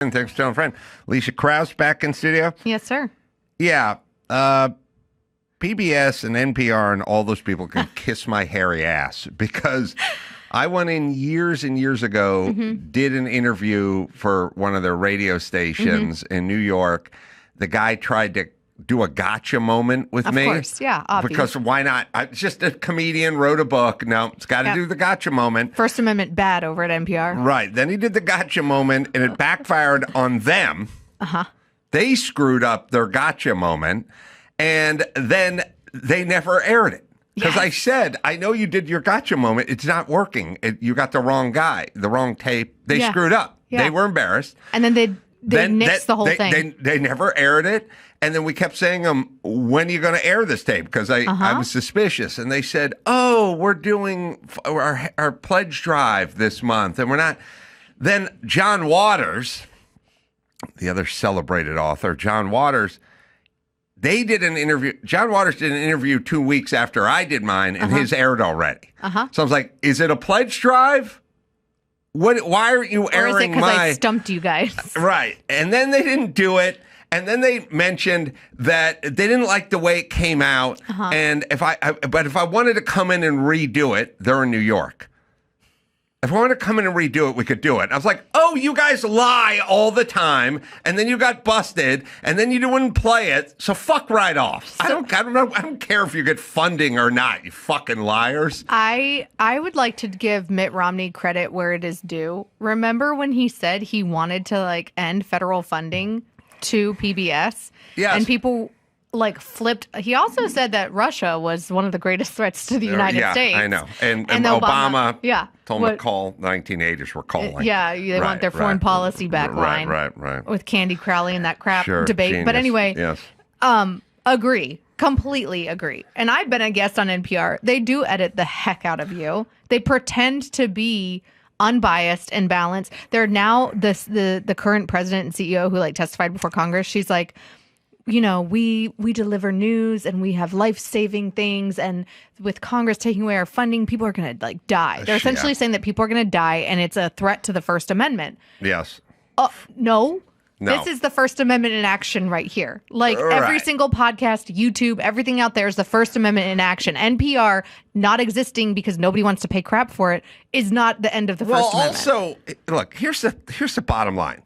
And thanks for telling a friend. Alicia Krause back in studio. Yes, sir. Yeah. PBS and NPR and all those people can kiss my hairy ass because I went in years and years ago, did an interview for one of their radio stations in New York. The guy tried to do a gotcha moment with me. Of course, yeah, obvious. Because why not? Just a comedian wrote a book. No, it's got to do the gotcha moment. First Amendment bad over at NPR. Right. Then he did the gotcha moment, and it backfired on them. They screwed up their gotcha moment, and then they never aired it. Because I said, I know you did your gotcha moment. It's not working. You got the wrong guy, the wrong tape. They screwed up. Yeah. They were embarrassed. And then they nixed the whole thing. They never aired it. And then we kept saying, when are you going to air this tape? Because I was suspicious. And they said, oh, we're doing our pledge drive this month. And we're not. Then John Waters, the other celebrated author, John Waters, they did an interview. John Waters did an interview 2 weeks after I did mine, and his aired already. So I was like, is it a pledge drive? Why aren't you airing or is it because I stumped you guys? Right. And then they didn't do it. And then they mentioned that they didn't like the way it came out. And if I wanted to come in and redo it, they're in New York. If I wanted to come in and redo it, we could do it. I was like, oh, you guys lie all the time, and then you got busted, and then you wouldn't play it. So fuck right off. I don't care if you get funding or not, you fucking liars. I would like to give Mitt Romney credit where it is due. Remember when he said he wanted to end federal funding to PBS? Yes. And people flipped. He also said that Russia was one of the greatest threats to the United States. I know. And Obama told them to call 1980s were calling. Yeah, they want their foreign policy backline. Right. With Candy Crowley and that crap debate. Genius. But anyway, yes. Agree. Completely agree. And I've been a guest on NPR. They do edit the heck out of you. They pretend to be unbiased and balanced. They're now the current president and CEO who testified before Congress. She's like, we deliver news and we have life-saving things, and with Congress taking away our funding, people are going to die. They're essentially saying that people are going to die, and it's a threat to the First Amendment. Yes. No. This is the First Amendment in action right here. Every single podcast, YouTube, everything out there is the First Amendment in action. NPR not existing because nobody wants to pay crap for it is not the end of the First Amendment. Well, also, look, here's the bottom line.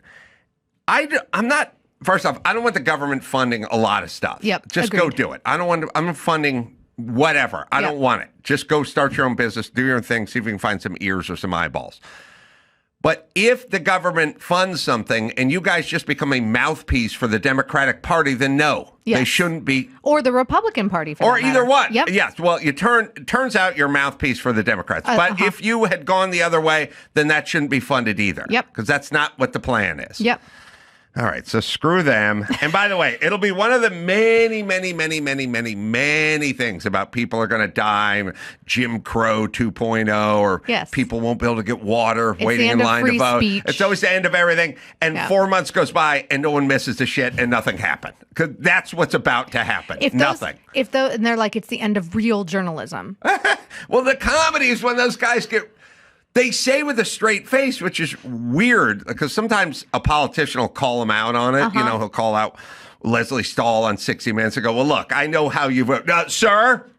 I'm not. First off, I don't want the government funding a lot of stuff. Yep. Just agreed. go do it. I'm funding whatever. I don't want it. Just go start your own business, do your own thing, see if you can find some ears or some eyeballs. But if the government funds something and you guys just become a mouthpiece for the Democratic Party, then no, they shouldn't be. Or the Republican Party, for or that either matter. one. Yep. Yes. Well, it turns out you're a mouthpiece for the Democrats. But if you had gone the other way, then that shouldn't be funded either. Yep. Because that's not what the plan is. Yep. All right, so screw them. And by the way, it'll be one of the many, many, many, many, many, many things about people are going to die, Jim Crow 2.0, or people won't be able to get water waiting in line to vote. Speech. It's always the end of everything. And 4 months goes by and no one misses the shit and nothing happened. Because that's what's about to happen. Nothing. And they're like, it's the end of real journalism. Well, the comedy is when those guys they say with a straight face, which is weird, because sometimes a politician will call them out on it. He'll call out Leslie Stahl on 60 Minutes and go, well, look, I know how you vote. Sir,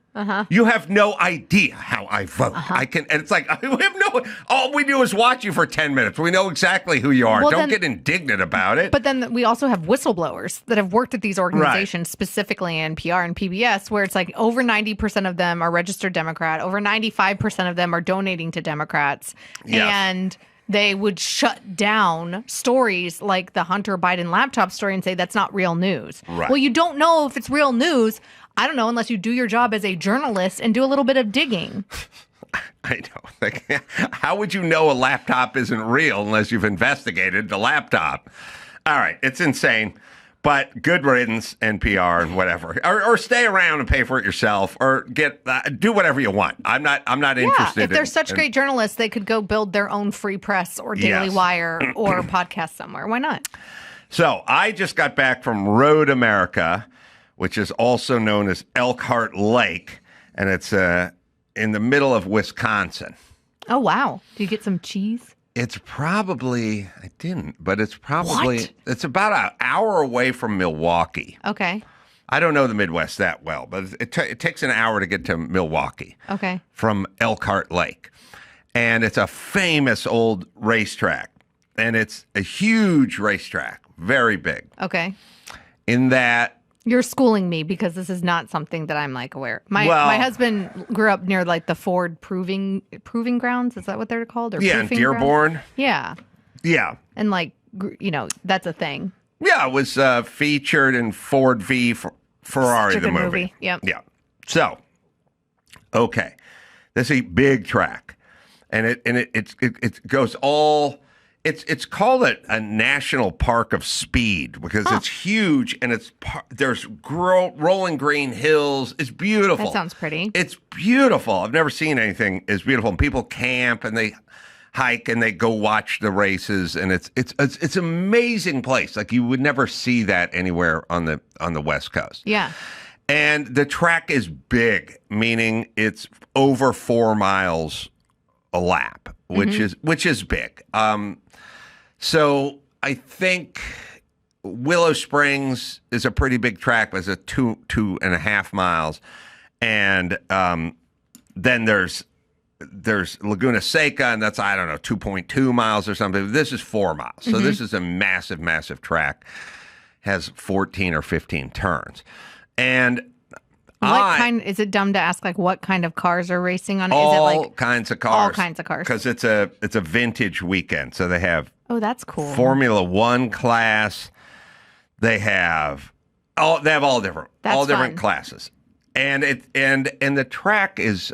you have no idea how I vote. And it's like, we have all we do is watch you for 10 minutes. We know exactly who you are. Don't get indignant about it. But then we also have whistleblowers that have worked at these organizations, specifically NPR and PBS, where it's over 90% of them are registered Democrat. Over 95% of them are donating to Democrats. Yes. And they would shut down stories like the Hunter Biden laptop story and say that's not real news. Right. Well, you don't know if it's real news. I don't know, unless you do your job as a journalist and do a little bit of digging. I know. How would you know a laptop isn't real unless you've investigated the laptop? All right, it's insane. But good riddance, NPR and whatever, or stay around and pay for it yourself, or do whatever you want. I'm not interested. If they're such great journalists, they could go build their own free press or Daily Wire or podcast somewhere. Why not? So I just got back from Road America, which is also known as Elkhart Lake, and it's in the middle of Wisconsin. Oh, wow. Do you get some cheese? It's probably, I didn't, but it's probably, What? it's about an hour away from Milwaukee. Okay. I don't know the Midwest that well, but it takes an hour to get to Milwaukee Okay. from Elkhart Lake. And it's a famous old racetrack. And it's a huge racetrack, very big. Okay. In that, You're schooling me because this is not something that I'm like aware. My husband grew up near like the Ford proving grounds. Is that what they're called? Or yeah, in proofing Dearborn. grounds? Yeah. Yeah. And like, that's a thing. Yeah, it was featured in Ford v. Ferrari, Such a the good movie. Yep. Yeah. So, okay, this is a big track, and it goes all. It's called a national park of speed because it's huge and there's rolling green hills. It's beautiful. That sounds pretty. It's beautiful. I've never seen anything as beautiful. And people camp and they hike and they go watch the races, and it's an amazing place. Like you would never see that anywhere on the West Coast. Yeah. And the track is big, meaning it's over 4 miles a lap, which is big. So I think Willow Springs is a pretty big track. It's a 2.5 miles, and then there's Laguna Seca, and that's, I don't know, 2.2 miles or something. This is 4 miles. So this is a massive, massive track. Has 14 or 15 turns. And is it dumb to ask like what kind of cars are racing on it? All Is it like kinds of cars. all kinds of cars? Because it's a vintage weekend. So they have that's cool. Formula One class. They have all different Fun. classes. And the track is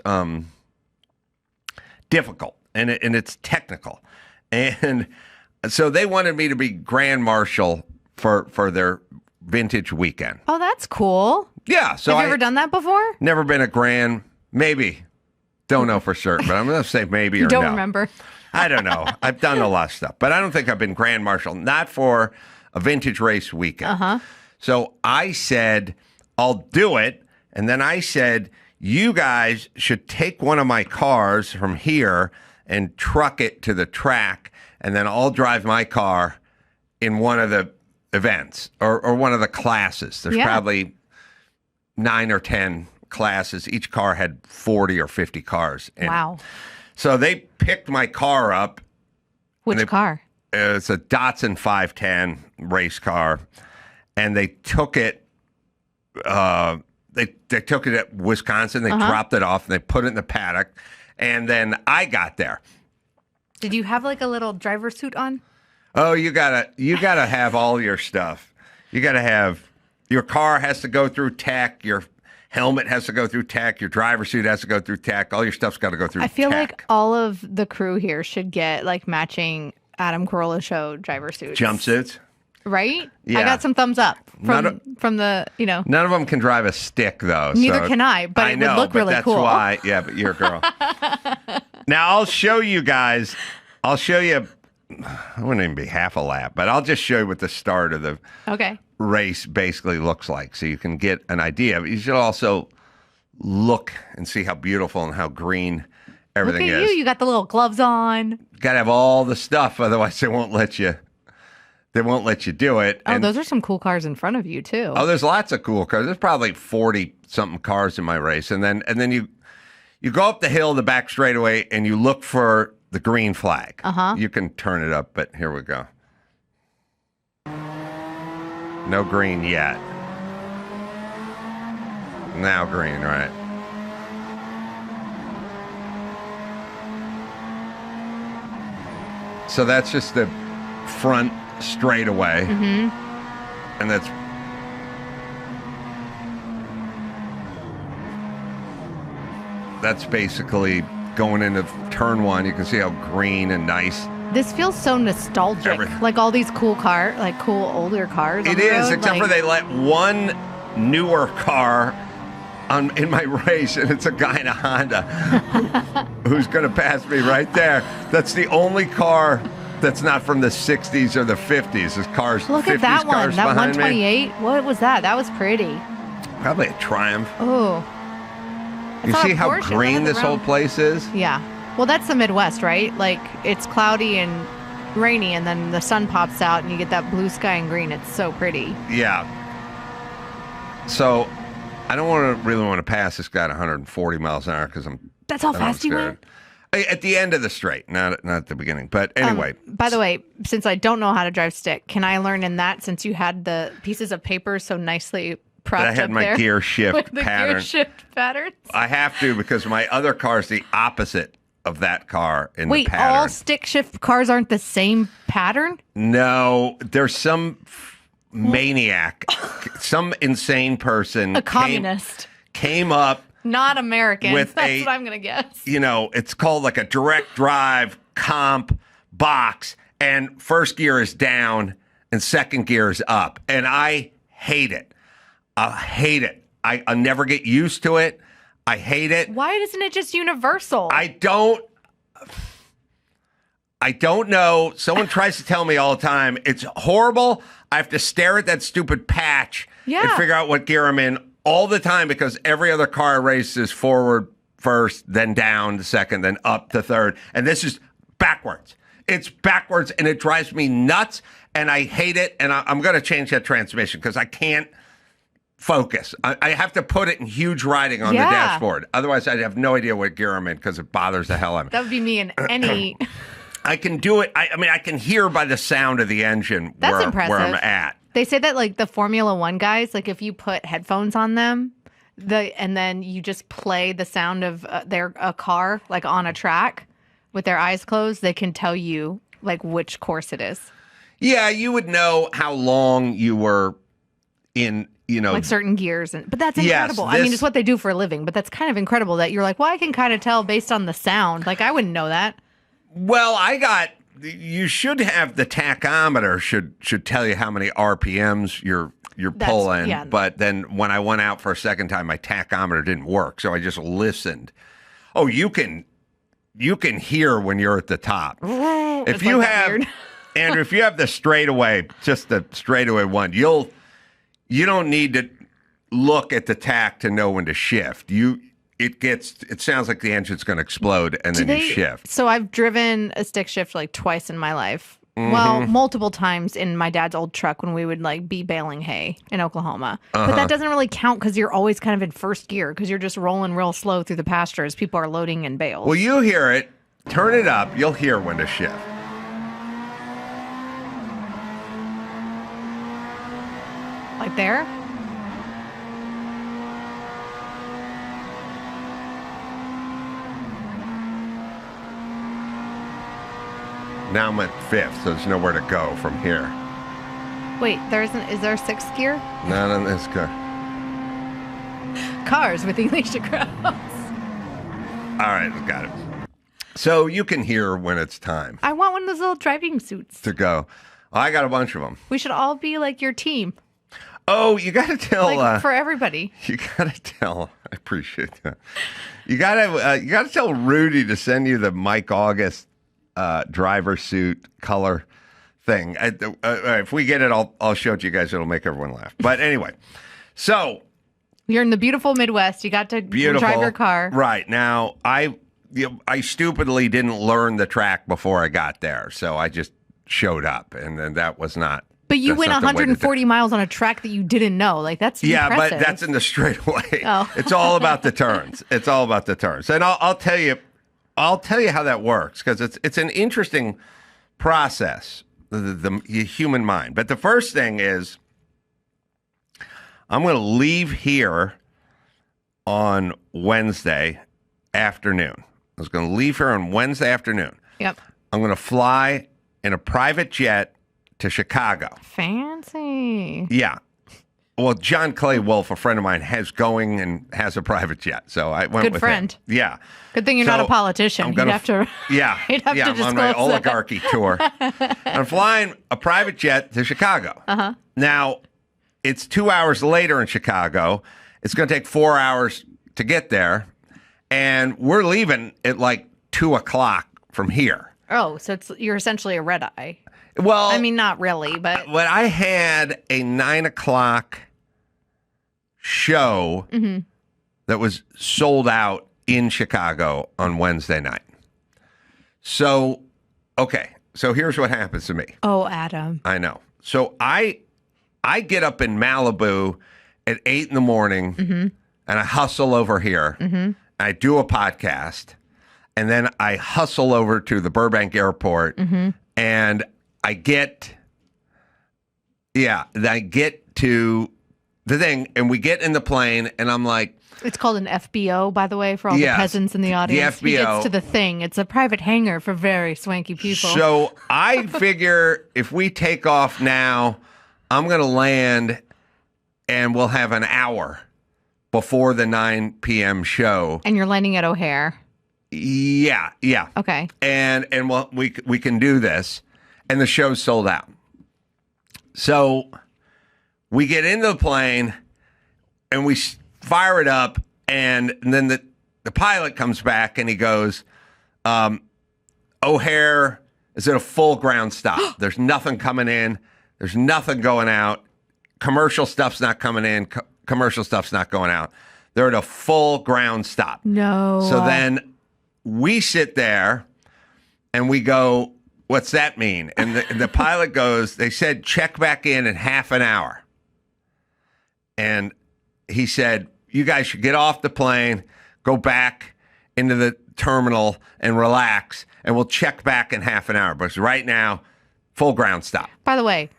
difficult and it's technical. And so they wanted me to be Grand Marshal for their vintage weekend. Oh, that's cool. Yeah. So have you ever done that before? Never been a grand, maybe. Don't know for certain, but I'm going to say maybe or You don't no. remember. I don't know. I've done a lot of stuff, but I don't think I've been Grand Marshal, not for a vintage race weekend. Uh-huh. So I said, I'll do it. And then I said, you guys should take one of my cars from here and truck it to the track, and then I'll drive my car in one of the events or one of the classes. There's probably 9 or 10 classes. Each car had 40 or 50 cars in Wow. it. So they picked my car up. Which car? It's a Datsun 510 race car, and they took it. They took it at Wisconsin. They dropped it off and they put it in the paddock. And then I got there. Did you have like a little driver suit on? Oh, you gotta have all your stuff. You gotta have your car has to go through tech. Your helmet has to go through tech. Your driver suit has to go through tech. All your stuff's got to go through. I feel tech. like all of the crew here should get like matching Adam Carolla show driver suits. Jumpsuits. Right? Yeah. I got some thumbs up from the. None of them can drive a stick though. Neither can I, but it would look really cool. That's why. Yeah, but you're a girl. Now I'll show you guys. I'll show you. I wouldn't even be half a lap, but I'll just show you what the start of the race basically looks like, so you can get an idea. But you should also look and see how beautiful and how green everything look at is. You got the little gloves on. Got to have all the stuff, otherwise they won't let you. They won't let you do it. Oh, those are some cool cars in front of you too. Oh, there's lots of cool cars. There's probably 40 something cars in my race, and then you go up the hill, the back straightaway, and you look for the green flag. You can turn it up, but here we go. No green yet. Now green, right? So that's just the front straightaway. And that's basically going into turn one. You can see how green and nice. This feels so nostalgic. Like all these cool older cars. It is, except for they let one newer car in my race, and it's a guy in a Honda who's going to pass me right there. That's the only car that's not from the 60s or the 50s. This car's Look 50s at that one. cars That behind 128. me. What was that? That was pretty. Probably a Triumph. Oh. You see how green this whole place is? Yeah. Well, that's the Midwest, right? Like, it's cloudy and rainy, and then the sun pops out, and you get that blue sky and green. It's so pretty. Yeah. So, I don't really want to pass this guy at 140 miles an hour because That's how fast you went? At the end of the straight, not at the beginning. But anyway. By the way, since I don't know how to drive stick, can I learn in that since you had the pieces of paper so nicely propped up there? I had my gear shift the pattern. Gear shift patterns? I have to because my other car is the opposite of that car in the pattern. Wait, all stick shift cars aren't the same pattern? No, there's some maniac, some insane person. A communist. Came up. Not American. That's what I'm going to guess. It's called like a direct drive comp box, and first gear is down and second gear is up. And I hate it. I hate it. I never get used to it. I hate it. Why isn't it just universal? I don't know. Someone tries to tell me all the time. It's horrible. I have to stare at that stupid patch and figure out what gear I'm in all the time because every other car races forward first, then down to second, then up to third. And this is backwards. It's backwards, and it drives me nuts, and I hate it. And I'm going to change that transmission because I can't focus. I have to put it in huge writing on the dashboard. Otherwise, I'd have no idea what gear I'm in because it bothers the hell out of me. That would be me in any... I can do it. I mean, I can hear by the sound of the engine where I'm at. They say that, like, the Formula One guys, like, if you put headphones on them, and then you just play the sound of a car, like, on a track with their eyes closed, they can tell you, like, which course it is. Yeah, you would know how long you were in, like certain gears. But that's incredible. I mean, it's what they do for a living, but that's kind of incredible that you're like, well, I can kind of tell based on the sound. Like, I wouldn't know that. Well, you should have the tachometer should tell you how many RPMs you're pulling. Yeah. But then when I went out for a second time, my tachometer didn't work, so I just listened. Oh, you can hear when you're at the top. If you have Andrew, if you have the straightaway, just the straightaway one, you don't need to look at the tach to know when to shift. It sounds like the engine's going to explode, and then you shift. So I've driven a stick shift like twice in my life. Mm-hmm. Well, multiple times in my dad's old truck when we would like be baling hay in Oklahoma. But that doesn't really count because you're always kind of in first gear because you're just rolling real slow through the pasture as people are loading in bales. Well, you hear it. Turn it up. You'll hear when to shift. Like there? Now I'm at fifth, so there's nowhere to go from here. Wait, is there a sixth gear? Not on this car. Cars with Elisha Krauss. All right, got it. So you can hear when it's time. I want one of those little driving suits. To go. I got a bunch of them. We should all be like your team. Oh, you got to tell... Like for everybody. You got to tell... I appreciate that. You got to tell Rudy to send you the Mike August driver suit color thing. If we get it, I'll show it to you guys. It'll make everyone laugh. But anyway, so you're in the beautiful Midwest. You got to drive your car. Right. Now, I stupidly didn't learn the track before I got there, so I just showed up, and then that was not. But you went 140 miles on a track that you didn't know. Like, that's impressive. But that's in the straightaway. Oh. It's all about the turns. It's all about the turns. And I'll tell you how that works because it's an interesting process, the human mind. But the first thing is I'm going to leave here on Wednesday afternoon. I was going to leave here on Wednesday afternoon. Yep. I'm going to fly in a private jet to Chicago. Fancy. Yeah. Well, John Clay Wolf, a friend of mine, has a private jet. So I went with friend. him. Yeah. Good thing you're not a politician. You'd have to I'm on my oligarchy tour. I'm flying a private jet to Chicago. Uh-huh. Now, it's 2 hours later in Chicago. It's going to take 4 hours to get there. And we're leaving at like 2 o'clock from here. Oh, so you're essentially a red eye. Well, I mean, not really, but I had a 9 o'clock show that was sold out in Chicago on Wednesday night. So, okay. So here's what happens to me. Oh, Adam. I know. So I get up in Malibu at 8 in the morning and I hustle over here. I do a podcast and then I hustle over to the Burbank airport and I get to the thing and we get in the plane and I'm like, it's called an FBO, by the way, for all the peasants in the audience. The FBO. He gets to the thing. It's a private hangar for very swanky people. So I figure if we take off now, I'm going to land and we'll have an hour before the 9 p.m. show. And you're landing at O'Hare. Yeah. Okay. And we can do this. And the show's sold out. So we get into the plane and we fire it up, and then the pilot comes back and he goes, O'Hare is at a full ground stop. There's nothing coming in. There's nothing going out. Commercial stuff's not coming in. Commercial stuff's not going out. They're at a full ground stop. No. So then we sit there and we go, what's that mean? And the pilot goes, they said, check back in half an hour. And he said, you guys should get off the plane, go back into the terminal and relax, and we'll check back in half an hour. Because right now, full ground stop. By the way,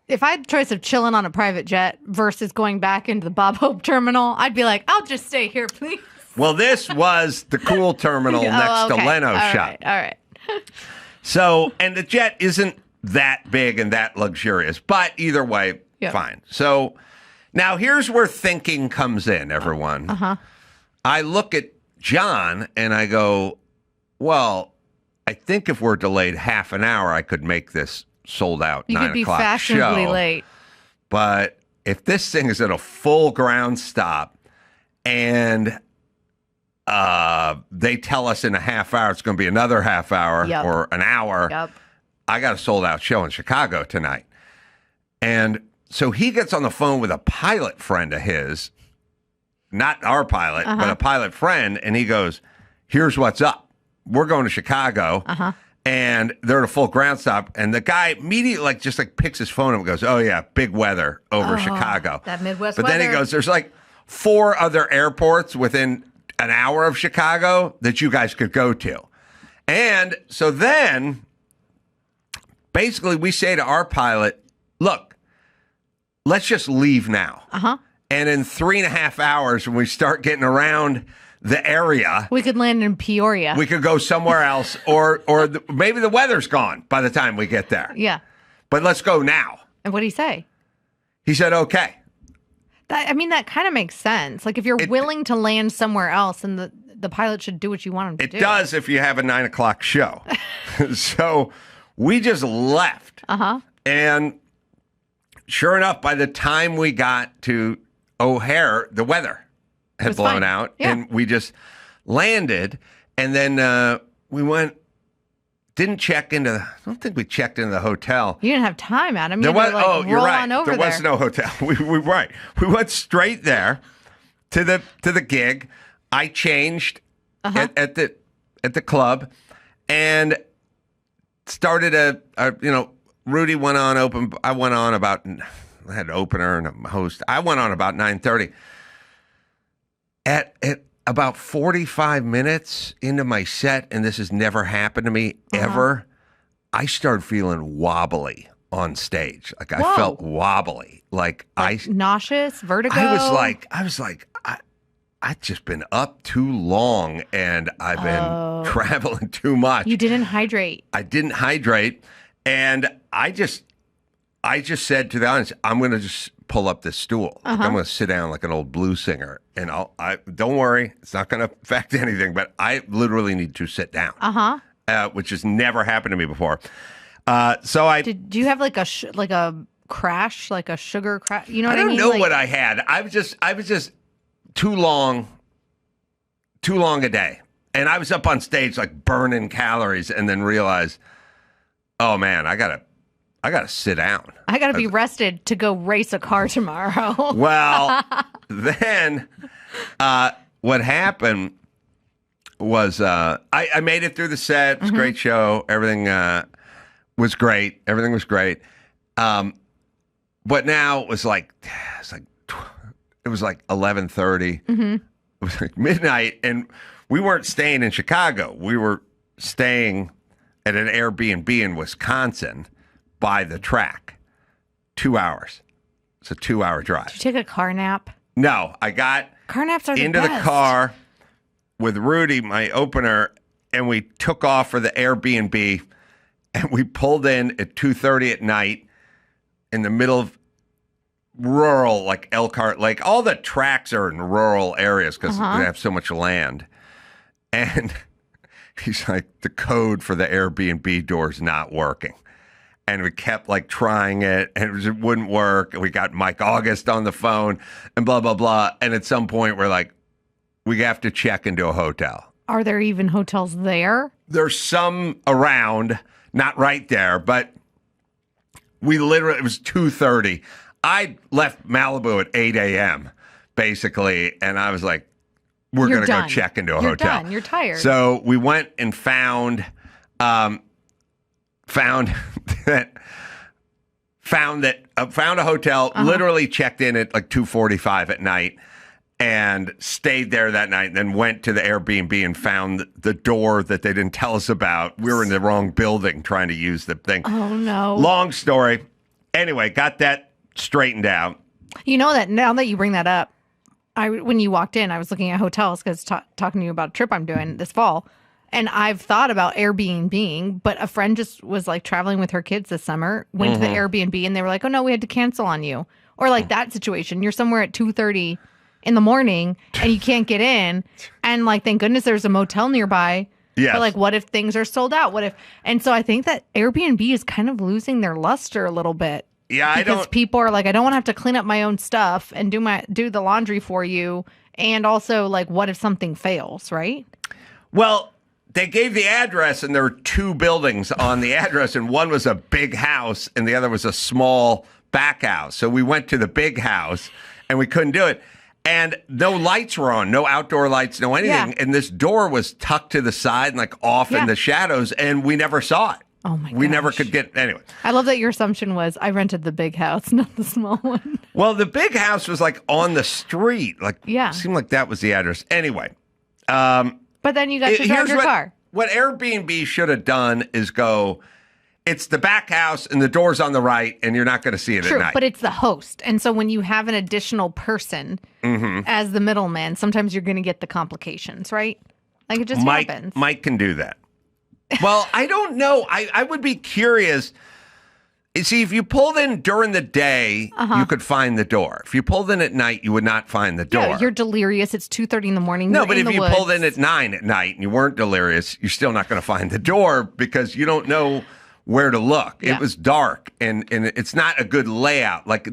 if I had the choice of chilling on a private jet versus going back into the Bob Hope terminal, I'd be like, I'll just stay here, please. Well, this was the cool terminal next to Leno's shop. All right. So, and the jet isn't that big and that luxurious, but either way, fine. So now here's where thinking comes in, everyone. I look at John and I go, well, I think if we're delayed half an hour, I could make this sold out 9 o'clock show. You could be fashionably late. But if this thing is at a full ground stop and they tell us in a half hour it's going to be another half hour or an hour, I got a sold out show in Chicago tonight. And so he gets on the phone with a pilot friend of his, not our pilot, but a pilot friend, and he goes, here's what's up. We're going to Chicago, and they're at a full ground stop, and the guy immediately just picks his phone up and goes, oh, yeah, big weather over Chicago. That Midwest But weather. then he goes, there's 4 other airports within an hour of Chicago that you guys could go to. And so then, basically, we say to our pilot, look, let's just leave now. And in 3.5 hours, when we start getting around the area, we could land in Peoria. We could go somewhere else, or maybe the weather's gone by the time we get there. Yeah. But let's go now. And what did he say? He said, okay. That kind of makes sense. If you're willing to land somewhere else, and the pilot should do what you want him to do. It does if you have a 9 o'clock show. So we just left. And sure enough, by the time we got to O'Hare, the weather had blown out, and we just landed. And then we didn't check into. I don't think we checked into the hotel. You didn't have time, Adam. You're right. There was no hotel. We went straight there to the gig. I changed at the club and started Rudy went on open. I went on about. I had an opener and a host. I went on about 9:30. At about 45 minutes into my set, and this has never happened to me ever, I started feeling wobbly on stage. I felt wobbly. Nauseous, vertigo. I was like, I've just been up too long and I've been traveling too much. You didn't hydrate. I didn't hydrate. And I just said to the audience, I'm going to just pull up this stool. I'm going to sit down like an old blues singer. And I don't worry, it's not going to affect anything, but I literally need to sit down, which has never happened to me before. Do you have a crash, like a sugar crash? You know what I mean? I don't know what I had. I was just too long a day. And I was up on stage burning calories and then realized, oh man, I gotta sit down. I gotta be rested to go race a car tomorrow. Well, then what happened, was I made it through the set. It was a great show. Everything was great. Everything was great. But now it was like 11:30. It was like midnight, and we weren't staying in Chicago. We were staying at an Airbnb in Wisconsin by the track. 2 hours. It's a 2-hour drive. Did you take a car nap? No, I got car naps are into the the car with Rudy, my opener, and we took off for the Airbnb, and we pulled in at 2:30 at night in the middle of rural, like Elkhart Lake. All the tracks are in rural areas because they have so much land. And he's like, the code for the Airbnb door is not working. And we kept like trying it, and it wouldn't work. And we got Mike August on the phone and blah, blah, blah. And at some point, we're like, we have to check into a hotel. Are there even hotels there? There's some around, not right there, but it was 2:30. I left Malibu at 8 a.m., basically, and I was like, we're going to go check into a hotel. You're done. You're tired. So we went and found a hotel, literally checked in at like 2:45 at night and stayed there that night, and then went to the Airbnb and found the door that they didn't tell us about. We were in the wrong building trying to use the thing. Oh, no. Long story. Anyway, got that straightened out. You know that now that you bring that up, when you walked in, I was looking at hotels because talking to you about a trip I'm doing this fall. And I've thought about Airbnb, but a friend just was like traveling with her kids this summer, went to the Airbnb, and they were like, oh, no, we had to cancel on you. Or like that situation. You're somewhere at 2:30 in the morning and you can't get in. And like, thank goodness there's a motel nearby. Yes. But like, what if things are sold out? And so I think that Airbnb is kind of losing their luster a little bit. Yeah, because people are like, I don't want to have to clean up my own stuff and do the laundry for you. And also, like, what if something fails, right? Well, they gave the address, and there were two buildings on the address, and one was a big house, and the other was a small back house. So we went to the big house, and we couldn't do it. And no lights were on, no outdoor lights, no anything. Yeah. And this door was tucked to the side and like off in the shadows, and we never saw it. Oh my god. We never could get anyway. I love that your assumption was I rented the big house, not the small one. Well, the big house was like on the street. Like it seemed like that was the address. Anyway. But then you got to drive your car. What Airbnb should have done is go, it's the back house and the door's on the right, and you're not going to see it at night. But it's the host. And so when you have an additional person as the middleman, sometimes you're going to get the complications, right? Like it just happens. Mike can do that. Well, I don't know. I would be curious. See, if you pulled in during the day, you could find the door. If you pulled in at night, you would not find the door. Yeah, you're delirious. It's 2:30 in the morning. No, but if you pulled in at 9 at night and you weren't delirious, you're still not going to find the door because you don't know where to look. Yeah. It was dark, and it's not a good layout. Like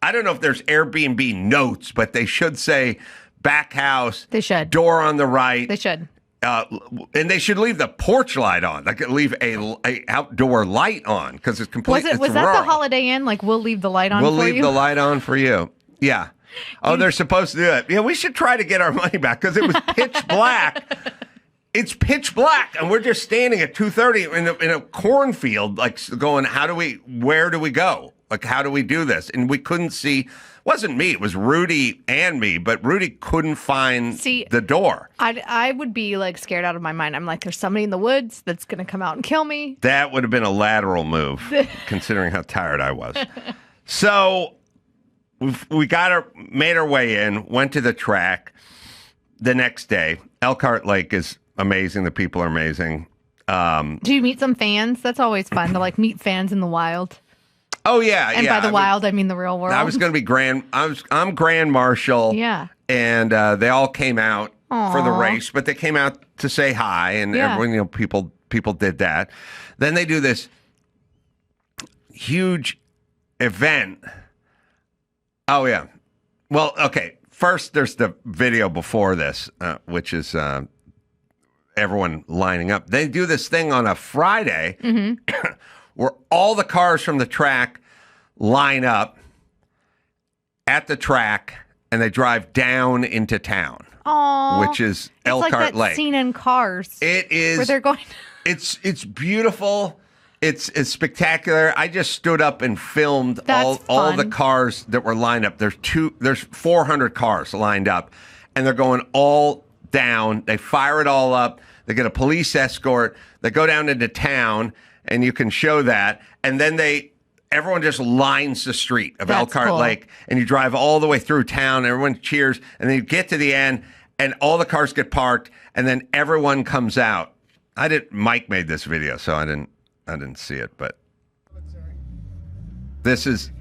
I don't know if there's Airbnb notes, but they should say back house. They should. Door on the right. They should. And they should leave the porch light on. Like leave a outdoor light on because it's completely. Was that the Holiday Inn? Like we'll leave the light on. We'll leave the light on for you. Yeah. Oh, they're supposed to do it. Yeah, we should try to get our money back because it was pitch black. It's pitch black, and we're just standing at 2:30 in a cornfield, like going, where do we go? Like, how do we do this? And we couldn't see. It wasn't me. It was Rudy and me, but Rudy couldn't find the door. I would be like scared out of my mind. I'm like, there's somebody in the woods that's going to come out and kill me. That would have been a lateral move, considering how tired I was. So we made our way in, went to the track the next day. Elkhart Lake is amazing. The people are amazing. Do you meet some fans? That's always fun to like meet fans in the wild. Oh yeah, and by the wild, I mean the real world. I was going to be I'm Grand Marshal. Yeah, and they all came out for the race, but they came out to say hi, and everyone, people did that. Then they do this huge event. Oh yeah, well okay. First, there's the video before this, which is everyone lining up. They do this thing on a Friday. Where all the cars from the track line up at the track and they drive down into town. Oh, which is it's like Elkhart that Lake. scene in Cars. It is. Where they're going. It's beautiful. It's spectacular. I just stood up and filmed all the cars that were lined up. There's 400 cars lined up, and they're going all down. They fire it all up. They get a police escort. They go down into town, and you can show that. And then everyone just lines the street of Elkhart Lake, and you drive all the way through town. Everyone cheers, and then you get to the end, and all the cars get parked, and then everyone comes out. Mike made this video, so I didn't see it, but this is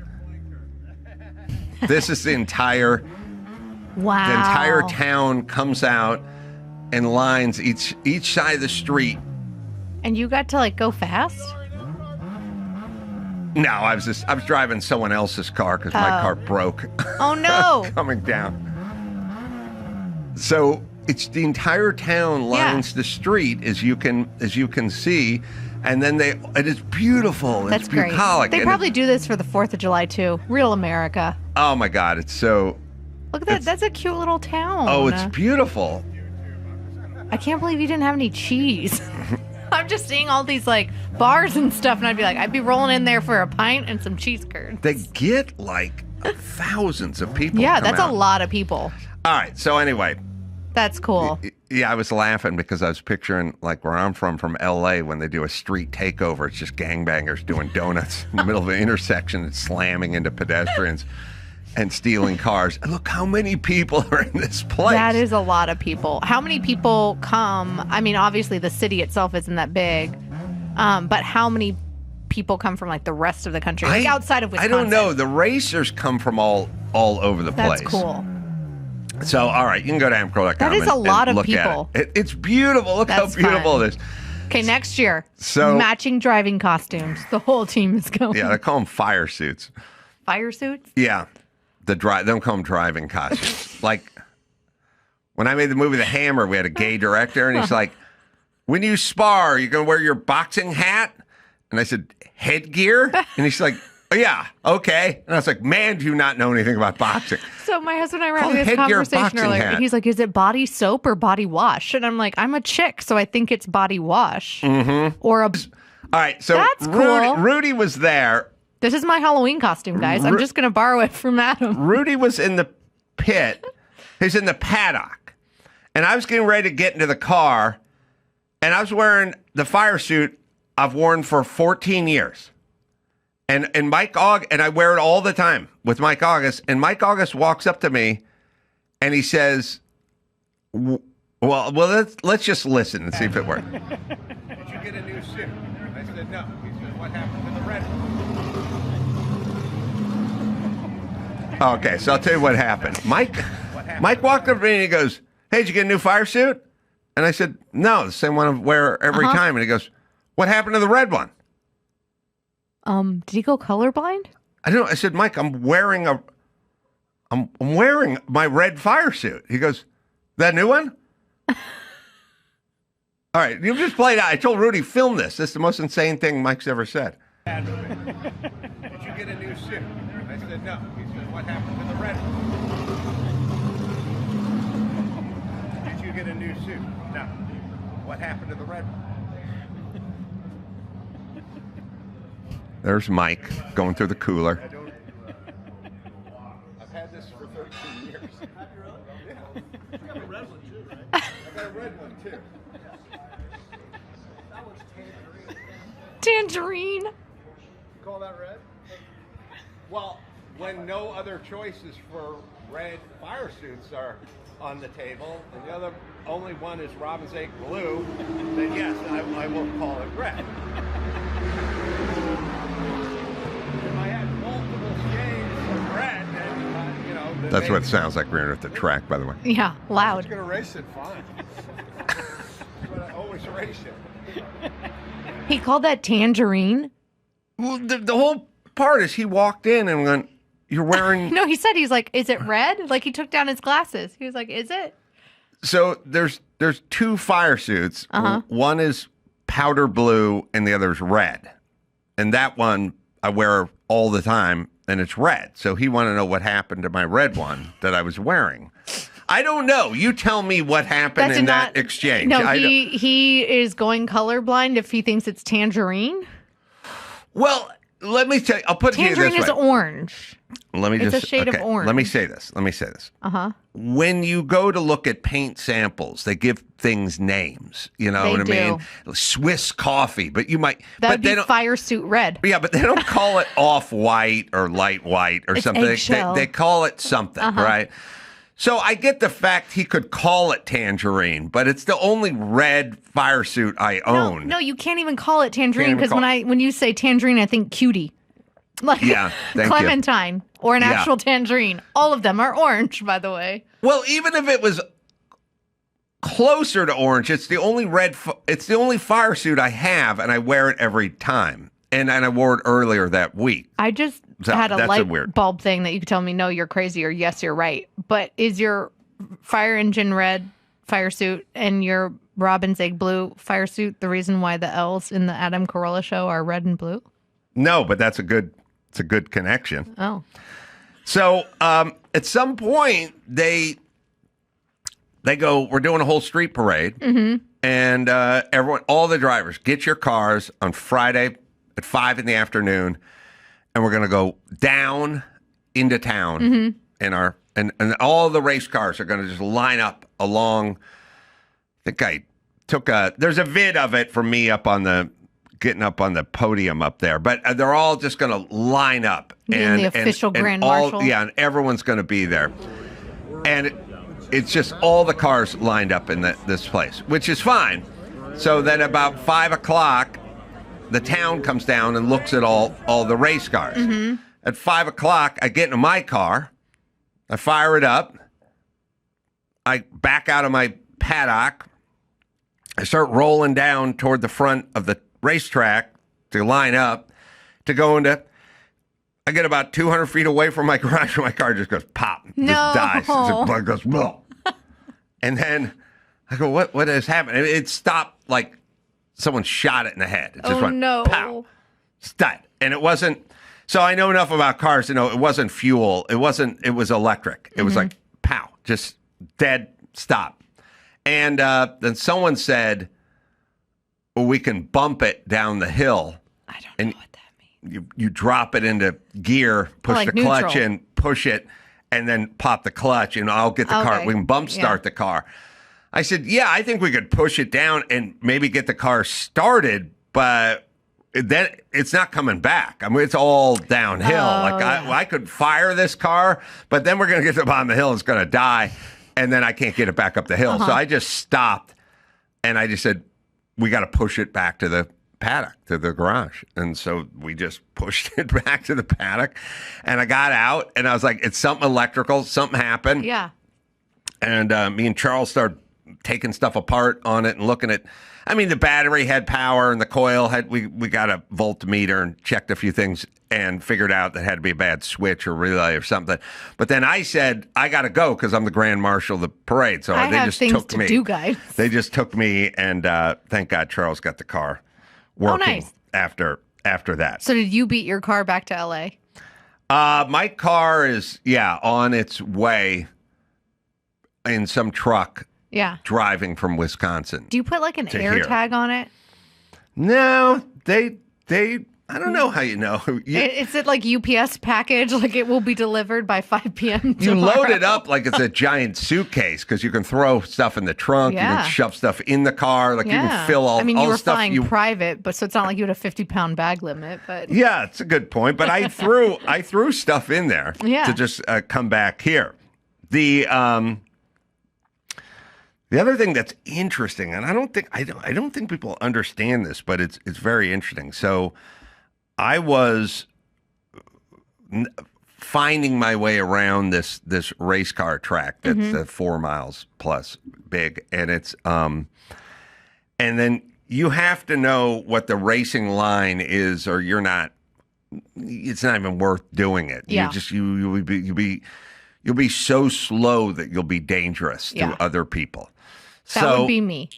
the entire Wow. The entire town comes out and lines each side of the street. And you got to like go fast? No, I was driving someone else's car because my car broke. Oh no. Coming down. So it's the entire town lines the street as you can see. And then it is beautiful. That's it's bucolic. Great. They probably do this for the 4th of July too. Real America. Oh my God, it's so. Look at that. That's a cute little town. Oh, it's beautiful. I can't believe you didn't have any cheese. I'm just seeing all these like bars and stuff, and I'd be rolling in there for a pint and some cheese curds. They get like thousands of people. Yeah, that's a lot of people. All right. So anyway. That's cool. Yeah, I was laughing because I was picturing like where I'm from LA, when they do a street takeover. It's just gangbangers doing donuts in the middle of an intersection and slamming into pedestrians and stealing cars. And look how many people are in this place. That is a lot of people. How many people come? I mean, obviously the city itself isn't that big, but how many people come from like the rest of the country, like outside of Wisconsin? I don't know. The racers come from all over the place. That's cool. So, all right, you can go to amco.com. That is a lot of people. It's beautiful. Look how beautiful it is. Okay, next year, so matching driving costumes. The whole team is going. Yeah, they call them fire suits. Fire suits? Yeah, they don't call them driving costumes. Like when I made the movie The Hammer, we had a gay director, and he's like, "When you spar, you're gonna wear your boxing hat?" And I said, "Headgear?" And he's like, "Oh, yeah, okay." And I was like, "Man, do you not know anything about boxing?" So my husband and I were having this conversation earlier. Hat. He's like, "Is it body soap or body wash?" And I'm like, "I'm a chick, so I think it's body wash." Mm-hmm. Or a. All right, so That's cool. Rudy was there. This is my Halloween costume, guys. I'm just gonna borrow it from Adam. Rudy was in the pit. He's in the paddock, and I was getting ready to get into the car, and I was wearing the fire suit I've worn for 14 years. And Mike August, and I wear it all the time with Mike August. And Mike August walks up to me, and he says, "Well, let's just listen and see if it works." Did you get a new suit? I said no. He said, "What happened to the red one?" Okay, so I'll tell you what happened. Mike walked up to me and he goes, "Hey, did you get a new fire suit?" And I said, "No, the same one I wear every time." And he goes, "What happened to the red one?" Did he go colorblind? I don't know. I said, "Mike, I'm wearing my red fire suit." He goes, "That new one?" All right, you just played out. I told Rudy, film this. This is the most insane thing Mike's ever said. Did you get a new suit? I said, no. He said, "What happened to the red one?" Did you get a new suit? No. What happened to the red one? There's Mike going through the cooler. I've had this for 13 years. Have you really? Yeah. You got a red one too, right? I got a red one too. That one's tangerine. Tangerine. Call that red? Well, when no other choices for red fire suits are on the table, and the only one is Robin's Egg blue, then yes, I will call it red. If I had multiple shades of red, then, That's what it sounds like we're at the track, by the way. Yeah, loud. I was going to race it fine. But I always race it. He called that tangerine? Well, the whole part is he walked in and went, "You're wearing..." No, he's like, "Is it red?" Like he took down his glasses. He was like, "Is it?" So there's two fire suits. One is powder blue and the other is red. And that one I wear all the time and it's red. So he wanted to know what happened to my red one that I was wearing. I don't know. You tell me what happened in that exchange. No, he is going colorblind if he thinks it's tangerine. Well, let me tell you. I'll put it this way. Tangerine is orange. It's a shade of orange. Let me say this. When you go to look at paint samples, they give things names. You know what I mean? Swiss coffee, but you might. That'd be fire suit red. Yeah, but they don't call it off-white or light white or something. They call it something, right? So I get the fact he could call it tangerine, but it's the only red fire suit I own. No, you can't even call it tangerine because when you say tangerine, I think cutie. Like Clementine or an actual tangerine. All of them are orange, by the way. Well, even if it was closer to orange, it's the only it's the only fire suit I have, and I wear it every time. And I wore it earlier that week. I just had a light bulb thing that you could tell me, no, you're crazy, or yes, you're right. But is your fire engine red fire suit and your robin's egg blue fire suit the reason why the L's in the Adam Carolla show are red and blue? No, but it's a good connection. Oh. So at some point, they go, we're doing a whole street parade. Mm-hmm. And all the drivers, get your cars on Friday at 5 in the afternoon, and we're going to go down into town, and all the race cars are going to just line up along. I think I took there's a vid of it from me getting up on the podium up there, but they're all just going to line up. And the official Grand Marshal. Yeah, and everyone's going to be there. And it's just all the cars lined up in this place, which is fine. So then about 5 o'clock, the town comes down and looks at all the race cars. Mm-hmm. At 5 o'clock, I get into my car, I fire it up, I back out of my paddock, I start rolling down toward the front of the racetrack to line up to go into. I get about 200 feet away from my garage, and my car just goes pop, just dies. It goes whoa. And then I go, what has happened? It stopped like someone shot it in the head. It just went pow, stud. And it wasn't. So I know enough about cars to know it wasn't fuel. It was electric. It was like pow, just dead stop. And then someone said, well, we can bump it down the hill. I don't know what that means. You drop it into gear, push the clutch in, push it, and then pop the clutch, and I'll get the car. We can bump start the car. I said, yeah, I think we could push it down and maybe get the car started, but then it's not coming back. I mean, it's all downhill. I could fire this car, but then we're going to get to the bottom of the hill. It's going to die, and then I can't get it back up the hill. So I just stopped, and I just said, we got to push it back to the paddock, to the garage. And so we just pushed it back to the paddock, and I got out, and I was like, it's something electrical. Something happened. Yeah. And me and Charles started taking stuff apart on it and looking at, I mean, the battery had power and the coil had, we got a voltmeter and checked a few things and figured out that had to be a bad switch or relay or something. But then I said, I got to go because I'm the Grand Marshal of the parade. So they just took me. Guys. They just took me, and thank God Charles got the car working after that. So did you beat your car back to L.A.? My car is, on its way in some truck. Yeah. Driving from Wisconsin. Do you put like an air tag on it? No, they I don't know how you know. Is it like UPS package? Like it will be delivered by 5 p.m. You load it up like it's a giant suitcase because you can throw stuff in the trunk. Yeah. You can shove stuff in the car. Like you can fill all. I mean, all you were stuff flying private, but so it's not like you had a 50-pound bag limit. But yeah, it's a good point. But I threw stuff in there to just come back here. The other thing that's interesting, and I don't think people understand this, but it's very interesting. So I was finding my way around this race car track that's 4 miles plus big, and it's and then you have to know what the racing line is, or you're not. It's not even worth doing it. Yeah. You'll be so slow that you'll be dangerous to other people. That would be me.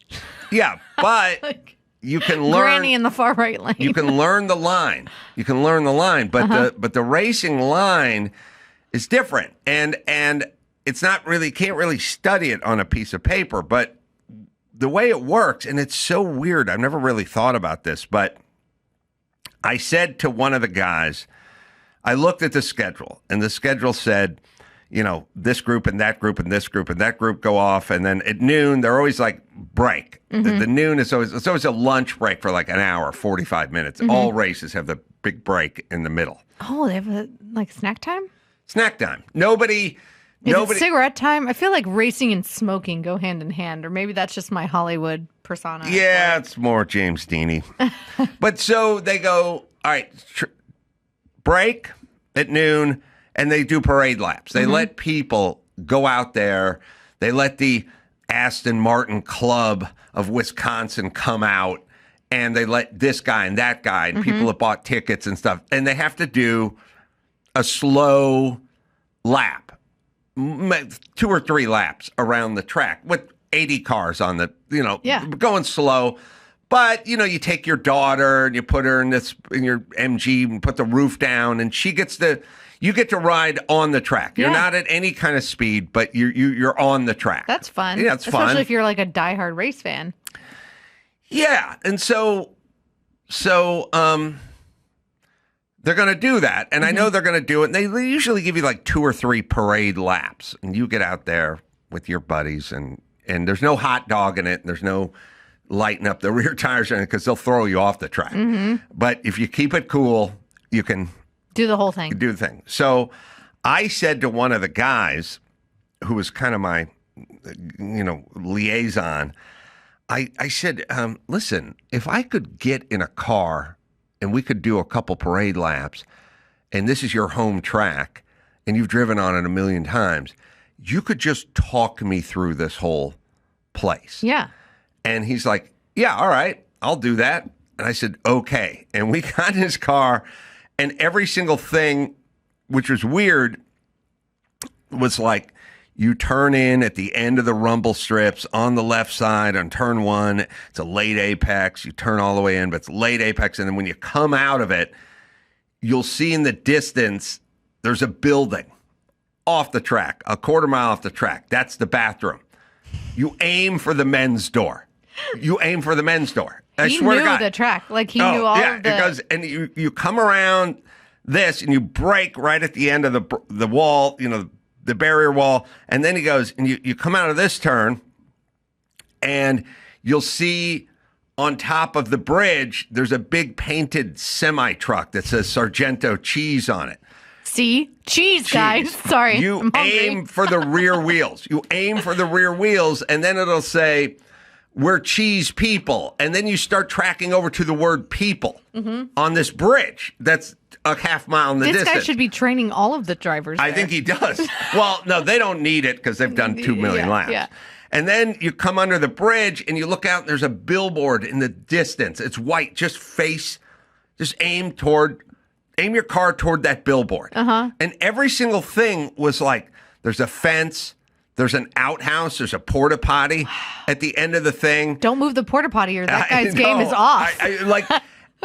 Yeah, but like, you can learn. Granny in the far right lane. You can learn the line. But the racing line is different. And it's not really, can't really study it on a piece of paper, but the way it works, and it's so weird. I've never really thought about this, but I said to one of the guys, I looked at the schedule, and the schedule said, this group and that group and this group and that group go off, and then at noon they're always like break. The noon is always a lunch break for like an hour, 45 minutes. All races have the big break in the middle. Oh, they have a snack time? Snack time. Nobody. Is it cigarette time? I feel like racing and smoking go hand in hand, or maybe that's just my Hollywood persona. Yeah, it's more James Deaney. But so they go, all right, break at noon, and they do parade laps. They let people go out there. They let the Aston Martin Club of Wisconsin come out, and they let this guy and that guy and people that bought tickets and stuff, and they have to do a slow lap. 2 or 3 laps around the track with 80 cars on the, going slow. But, you take your daughter and you put her in your MG and put the roof down, and you get to ride on the track. You're not at any kind of speed, but you're on the track. That's fun. Yeah, it's fun. Especially if you're like a diehard race fan. Yeah. And so they're going to do that, and I know they're going to do it. And they usually give you like 2 or 3 parade laps, and you get out there with your buddies, and there's no hot dog in it, and there's no lighting up the rear tires in it because they'll throw you off the track. But if you keep it cool, you can do the whole thing. Do the thing. So I said to one of the guys, who was kind of my, liaison, I said, listen, if I could get in a car and we could do a couple parade laps, and this is your home track, and you've driven on it a million times, you could just talk me through this whole place. Yeah. And he's like, yeah, all right, I'll do that. And I said, okay. And we got in his car, and every single thing, which was weird, was like, you turn in at the end of the rumble strips on the left side on turn 1. It's a late apex. You turn all the way in, but it's late apex. And then when you come out of it, you'll see in the distance, there's a building off the track, a quarter mile off the track. That's the bathroom. You aim for the men's door. I he swear knew to God. the track. Like he knew all of the... It goes, and you come around this, and you break right at the end of the wall, the barrier wall, and then he goes, and you come out of this turn, and you'll see on top of the bridge, there's a big painted semi-truck that says Sargento Cheese on it. See? Cheese, guys. Sorry. You aim for the rear wheels. And then it'll say, we're cheese people. And then you start tracking over to the word people on this bridge. That's a half mile in the distance. This guy should be training all of the drivers there. I think he does. Well, no, they don't need it because they've done 2 million laps. Yeah. And then you come under the bridge and you look out and there's a billboard in the distance. It's white. Just aim your car toward that billboard. And every single thing was like, there's a fence, there's an outhouse, there's a porta potty at the end of the thing. Don't move the porta potty or that guy's game is off.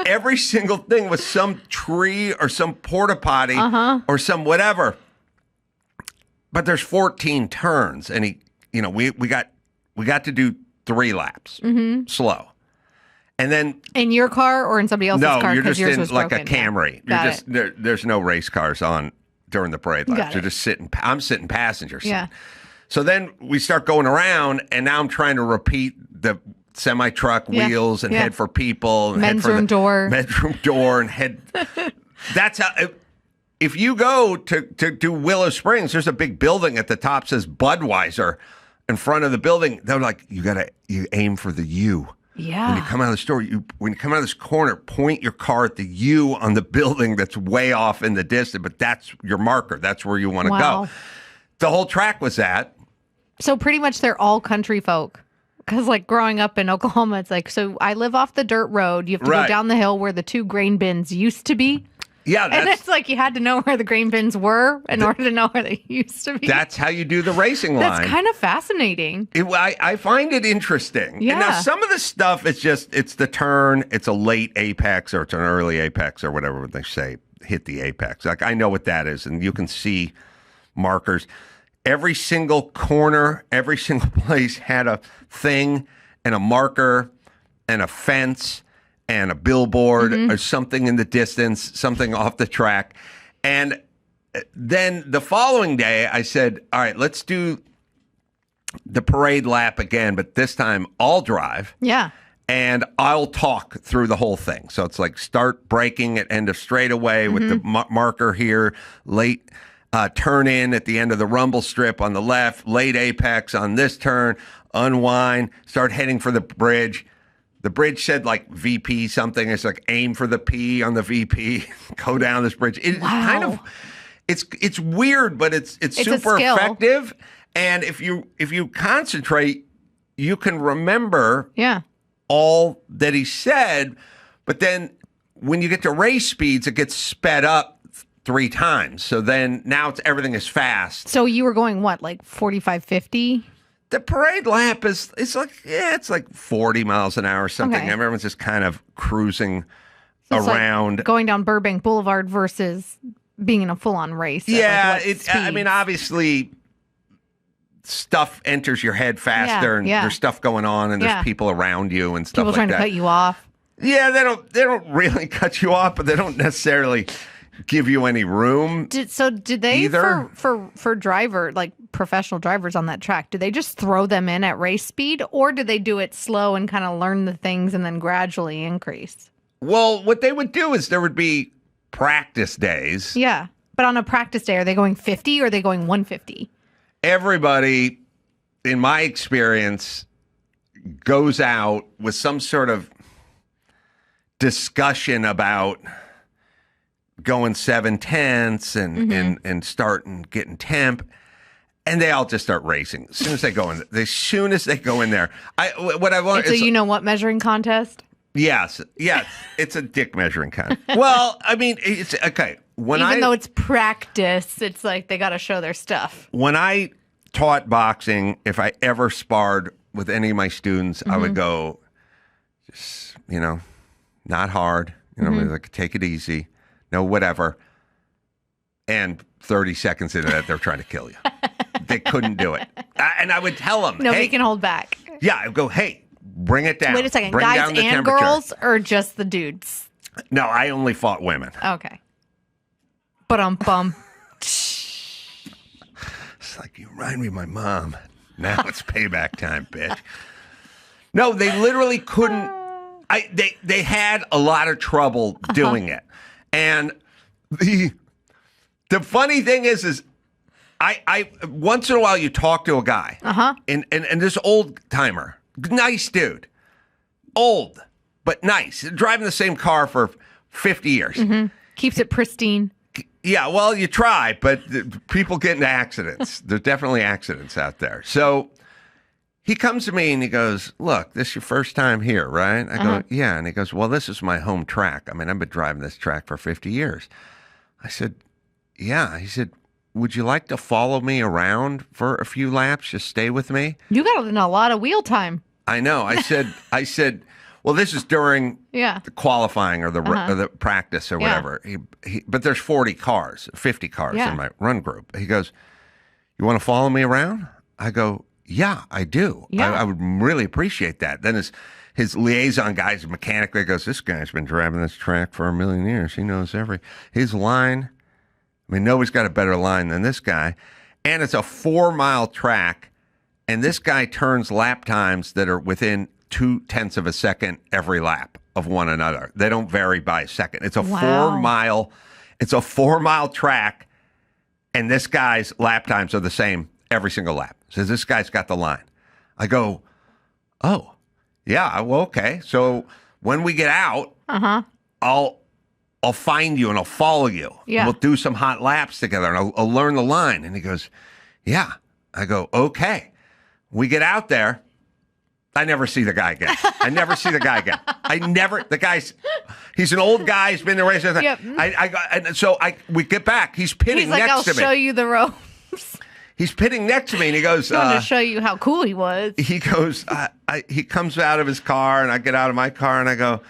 Every single thing was some tree or some porta potty or some whatever. But there's 14 turns, and we got to do 3 laps slow. And then in your car or in somebody else's car? No, you're just yours in was like broken. a Camry. There's no race cars on during the parade laps. You're just sitting. I'm sitting passenger seat. Yeah. So then we start going around, and now I'm trying to repeat the semi-truck wheels and head for people. And men's head for room door. Men's room door and head. That's how. If you go to do Willow Springs, there's a big building at the top says Budweiser in front of the building. They're like, you aim for the U. Yeah. When you come out of the store, when you come out of this corner, point your car at the U on the building that's way off in the distance, but that's your marker. That's where you want to go. The whole track was that. So pretty much they're all country folk. Because like growing up in Oklahoma, it's like, so I live off the dirt road. You have to go down the hill where the 2 grain bins used to be. Yeah. And it's like you had to know where the grain bins were in order to know where they used to be. That's how you do the racing line. That's kind of fascinating. I find it interesting. Yeah. And now some of the stuff, it's the turn, it's a late apex or it's an early apex or whatever they say, hit the apex. Like I know what that is, and you can see markers. every single corner, every single place had a thing and a marker and a fence and a billboard or something in the distance, something off the track. And then the following day, I said, all right, let's do the parade lap again, but this time I'll drive. Yeah. And I'll talk through the whole thing. So it's like start braking at end of straightaway with the marker here, late turn in at the end of the rumble strip on the left, late apex on this turn, unwind, start heading for the bridge. The bridge said like VP something. It's like aim for the P on the VP, go down this bridge. It's kind of, it's weird, but it's super effective. And if you concentrate, you can remember all that he said. But then when you get to race speeds, it gets sped up 3 times. So then now everything is fast. So you were going what, like 45, 50? The parade lap it's like 40 miles an hour or something. Okay. Everyone's just kind of cruising So around. like going down Burbank Boulevard versus being in a full-on race. Yeah, I mean, obviously, stuff enters your head faster, and there's stuff going on, and there's people around you and stuff people like trying that. to cut you off. Yeah, they don't really cut you off, but they don't necessarily give you any room. Did they either. for driver, like professional drivers on that track, do they just throw them in at race speed, or do they do it slow and kind of learn the things and then gradually increase? Well, what they would do is there would be practice days. Yeah, but on a practice day, are they going 50 or are they going 150? Everybody, in my experience, goes out with some sort of discussion about going 7/10 and starting getting temp, and they all just start racing as soon as they go in. As soon as they go in there, what I want. It's a you know what measuring contest. Yes, it's a dick measuring contest. Well, I mean, it's okay. Even though it's practice, it's like they got to show their stuff. When I taught boxing, if I ever sparred with any of my students, I would go, just, not hard, like take it easy, no, whatever. And 30 seconds into that, they're trying to kill you. They couldn't do it. And I would tell them, nobody can hold back. Yeah, I would go, hey, bring it down. Wait a second, bring guys down the and temperature. girls, or just the dudes? No, I only fought women. Okay. But It's like, you remind me of my mom. Now it's payback time, bitch. No, they literally couldn't. They had a lot of trouble doing it. And the funny thing is I once in a while you talk to a guy. And this old timer, nice dude. Old, but nice. Driving the same car for 50 years. keeps it pristine. Yeah, well, you try, but people get into accidents. There's definitely accidents out there. So he comes to me and he goes, look, this is your first time here, right? I go, yeah. And he goes, well, this is my home track. I mean, I've been driving this track for 50 years. I said, yeah. He said, would you like to follow me around for a few laps? Just stay with me. You got a lot of wheel time. I know. I said, well, this is during the qualifying or the practice or whatever. But there's 40 cars, 50 cars in my run group. He goes, you want to follow me around? I go, yeah, I do. Yeah. I would really appreciate that. Then his liaison guy, his mechanic, goes, this guy's been driving this track for a million years. He knows his line. I mean, nobody's got a better line than this guy. And it's a 4-mile track. And this guy turns lap times that are within 0.2 of a second every lap of one another. They don't vary by a second. It's a 4-mile. It's a 4-mile track, and this guy's lap times are the same every single lap. So this guy's got the line. I go, oh, yeah, well, okay. So when we get out, I'll find you and I'll follow you. Yeah. We'll do some hot laps together, and I'll learn the line. And he goes, yeah. I go, okay. We get out there. I never see the guy again. He's an old guy. He's been in the race. Yep. We get back. He's pitting next to me. I'll show you the ropes. He's pitting next to me, and he goes, I want to show you how cool he was. He goes, he comes out of his car, and I get out of my car, and I go,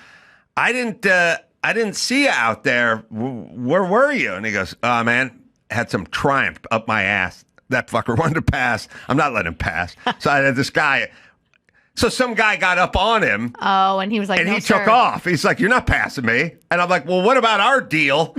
I didn't see you out there. Where were you? And he goes, oh, man, had some Triumph up my ass. that fucker wanted to pass. I'm not letting him pass. So I had this guy. So some guy got up on him. Oh, and he was like, and no, he sir. took off. He's like, you're not passing me. And I'm like, well, what about our deal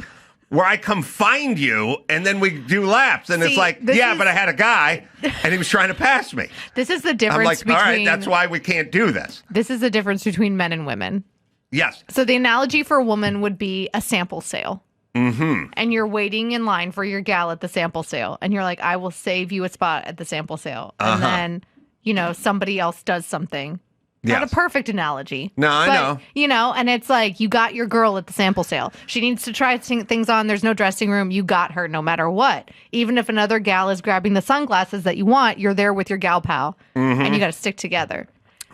where I come find you and then we do laps? And it's like, yeah, but I had a guy and he was trying to pass me. This is the difference I'm like, between... all right, that's why we can't do this. This is the difference between men and women. Yes. So the analogy for a woman would be a sample sale. Mm-hmm. And you're waiting in line for your gal at the sample sale. And you're like, I will save you a spot at the sample sale. And then, you know, somebody else does something. Not a perfect analogy. No, I know. You know, and it's like you got your girl at the sample sale. She needs to try things on. There's no dressing room. You got her no matter what. Even if another gal is grabbing the sunglasses that you want, you're there with your gal pal. Mm-hmm. And you got to stick together.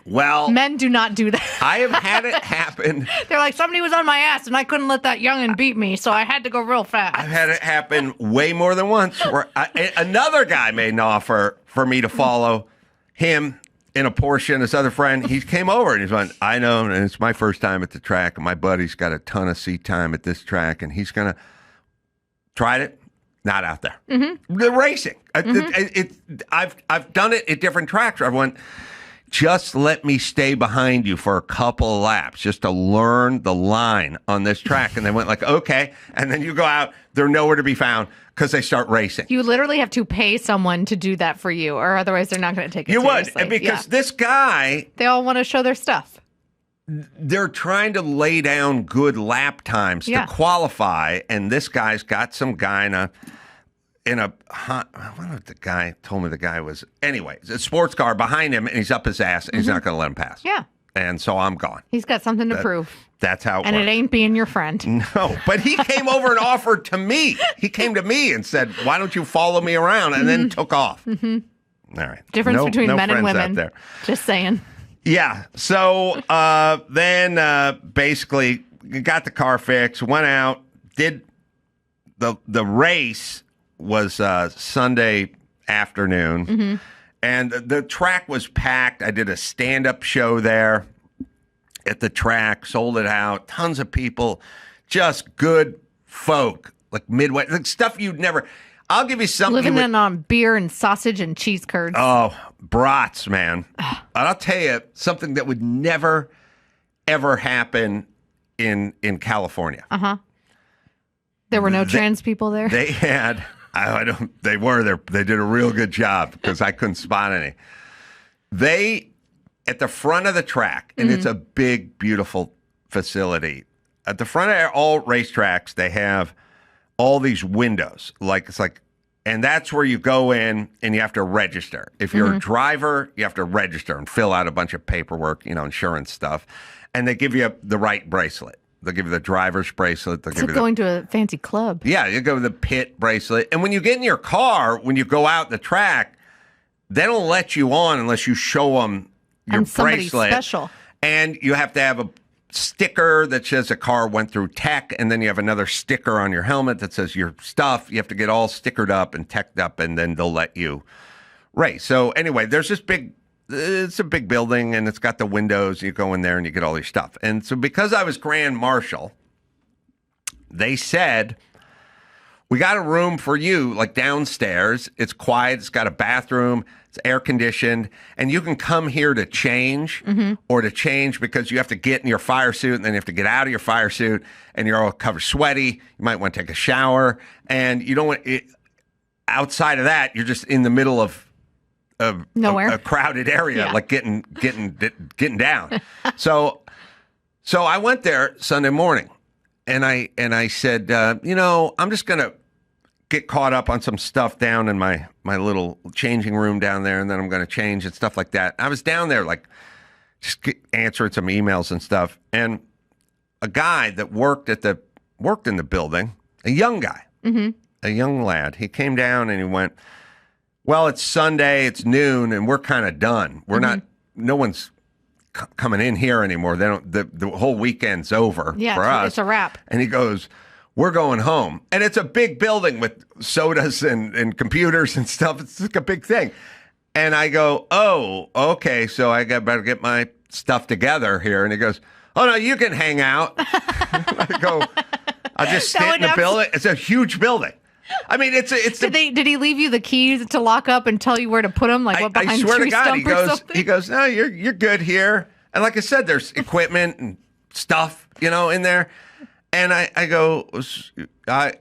Well, men do not do that. I have had it happen. They're like, somebody was on my ass and I couldn't let that youngin' beat me, so I had to go real fast. I've had it happen way more than once. Where another guy made an offer for me to follow him in a Porsche, and his other friend, he came over and he's like, I know, and it's my first time at the track, and my buddy's got a ton of seat time at this track, and he's going to try it. Not out there. Mm-hmm. The racing. Mm-hmm. I've done it at different tracks. I went, just let me stay behind you for a couple of laps just to learn the line on this track. And they went like, okay. And then you go out, they're nowhere to be found because they start racing. You literally have to pay someone to do that for you, or otherwise they're not going to take it seriously. You would, because this guy... They all want to show their stuff. They're trying to lay down good lap times to qualify, and this guy's got some guy in a what the guy told me the guy was, anyway, a sports car behind him, and he's up his ass, and he's not going to let him pass. Yeah. And so I'm gone. He's got something to prove. That's how it works. And it ain't being your friend. No, but he came over and offered to me. He came to me and said, why don't you follow me around? And then took off. Mm-hmm. All right. Difference between men and women. Out there. Just saying. Yeah. So then basically got the car fixed, went out, did the race was Sunday afternoon, and the track was packed. I did a stand-up show there at the track, sold it out, tons of people, just good folk, like Midwest, like stuff you'd never... I'll give you something. Living in on beer and sausage and cheese curds. Oh, brats, man. And I'll tell you something that would never, ever happen in California. Uh-huh. There were no trans people there? They had... They were there. They did a real good job because I couldn't spot any. They, at the front of the track, and it's a big, beautiful facility. At the front of all racetracks, they have all these windows. And that's where you go in and you have to register. If you're a driver, you have to register and fill out a bunch of paperwork, insurance stuff. And they give you the right bracelet. They'll give you the driver's bracelet. It's like going to a fancy club. Yeah, you go with the pit bracelet. And when you get in your car, when you go out the track, they don't let you on unless you show them your bracelet. Special. And you have to have a sticker that says the car went through tech, and then you have another sticker on your helmet that says your stuff. You have to get all stickered up and teched up, and then they'll let you race. So anyway, there's this it's a big building, and it's got the windows. You go in there, and you get all your stuff. And so because I was Grand Marshal, they said, we got a room for you, like downstairs. It's quiet. It's got a bathroom. It's air-conditioned. And you can come here to change or to change because you have to get in your fire suit, and then you have to get out of your fire suit, and you're all covered sweaty. You might want to take a shower. And you don't want it. Outside of that, you're just in the middle of nowhere, a crowded area, like getting down. So I went there Sunday morning, and I said, I'm just gonna get caught up on some stuff down in my little changing room down there, and then I'm gonna change and stuff like that. I was down there just answering some emails and stuff, and a guy that worked in the building, a young guy, a young lad, he came down and he went, well, it's Sunday, it's noon, and we're kind of done. We're not, no one's coming in here anymore. They don't, the whole weekend's over for us. It's a wrap. And he goes, we're going home. And it's a big building with sodas and computers and stuff. It's like a big thing. And I go, oh, okay, so I better get my stuff together here. And he goes, oh, no, you can hang out. I go, I'll just sit in the building. It's a huge building. I mean, it's Did he leave you the keys to lock up and tell you where to put them? Like what behind I swear a tree to God, stump or something? he goes, no, you're good here. And like I said, there's equipment and stuff, in there. And I go, I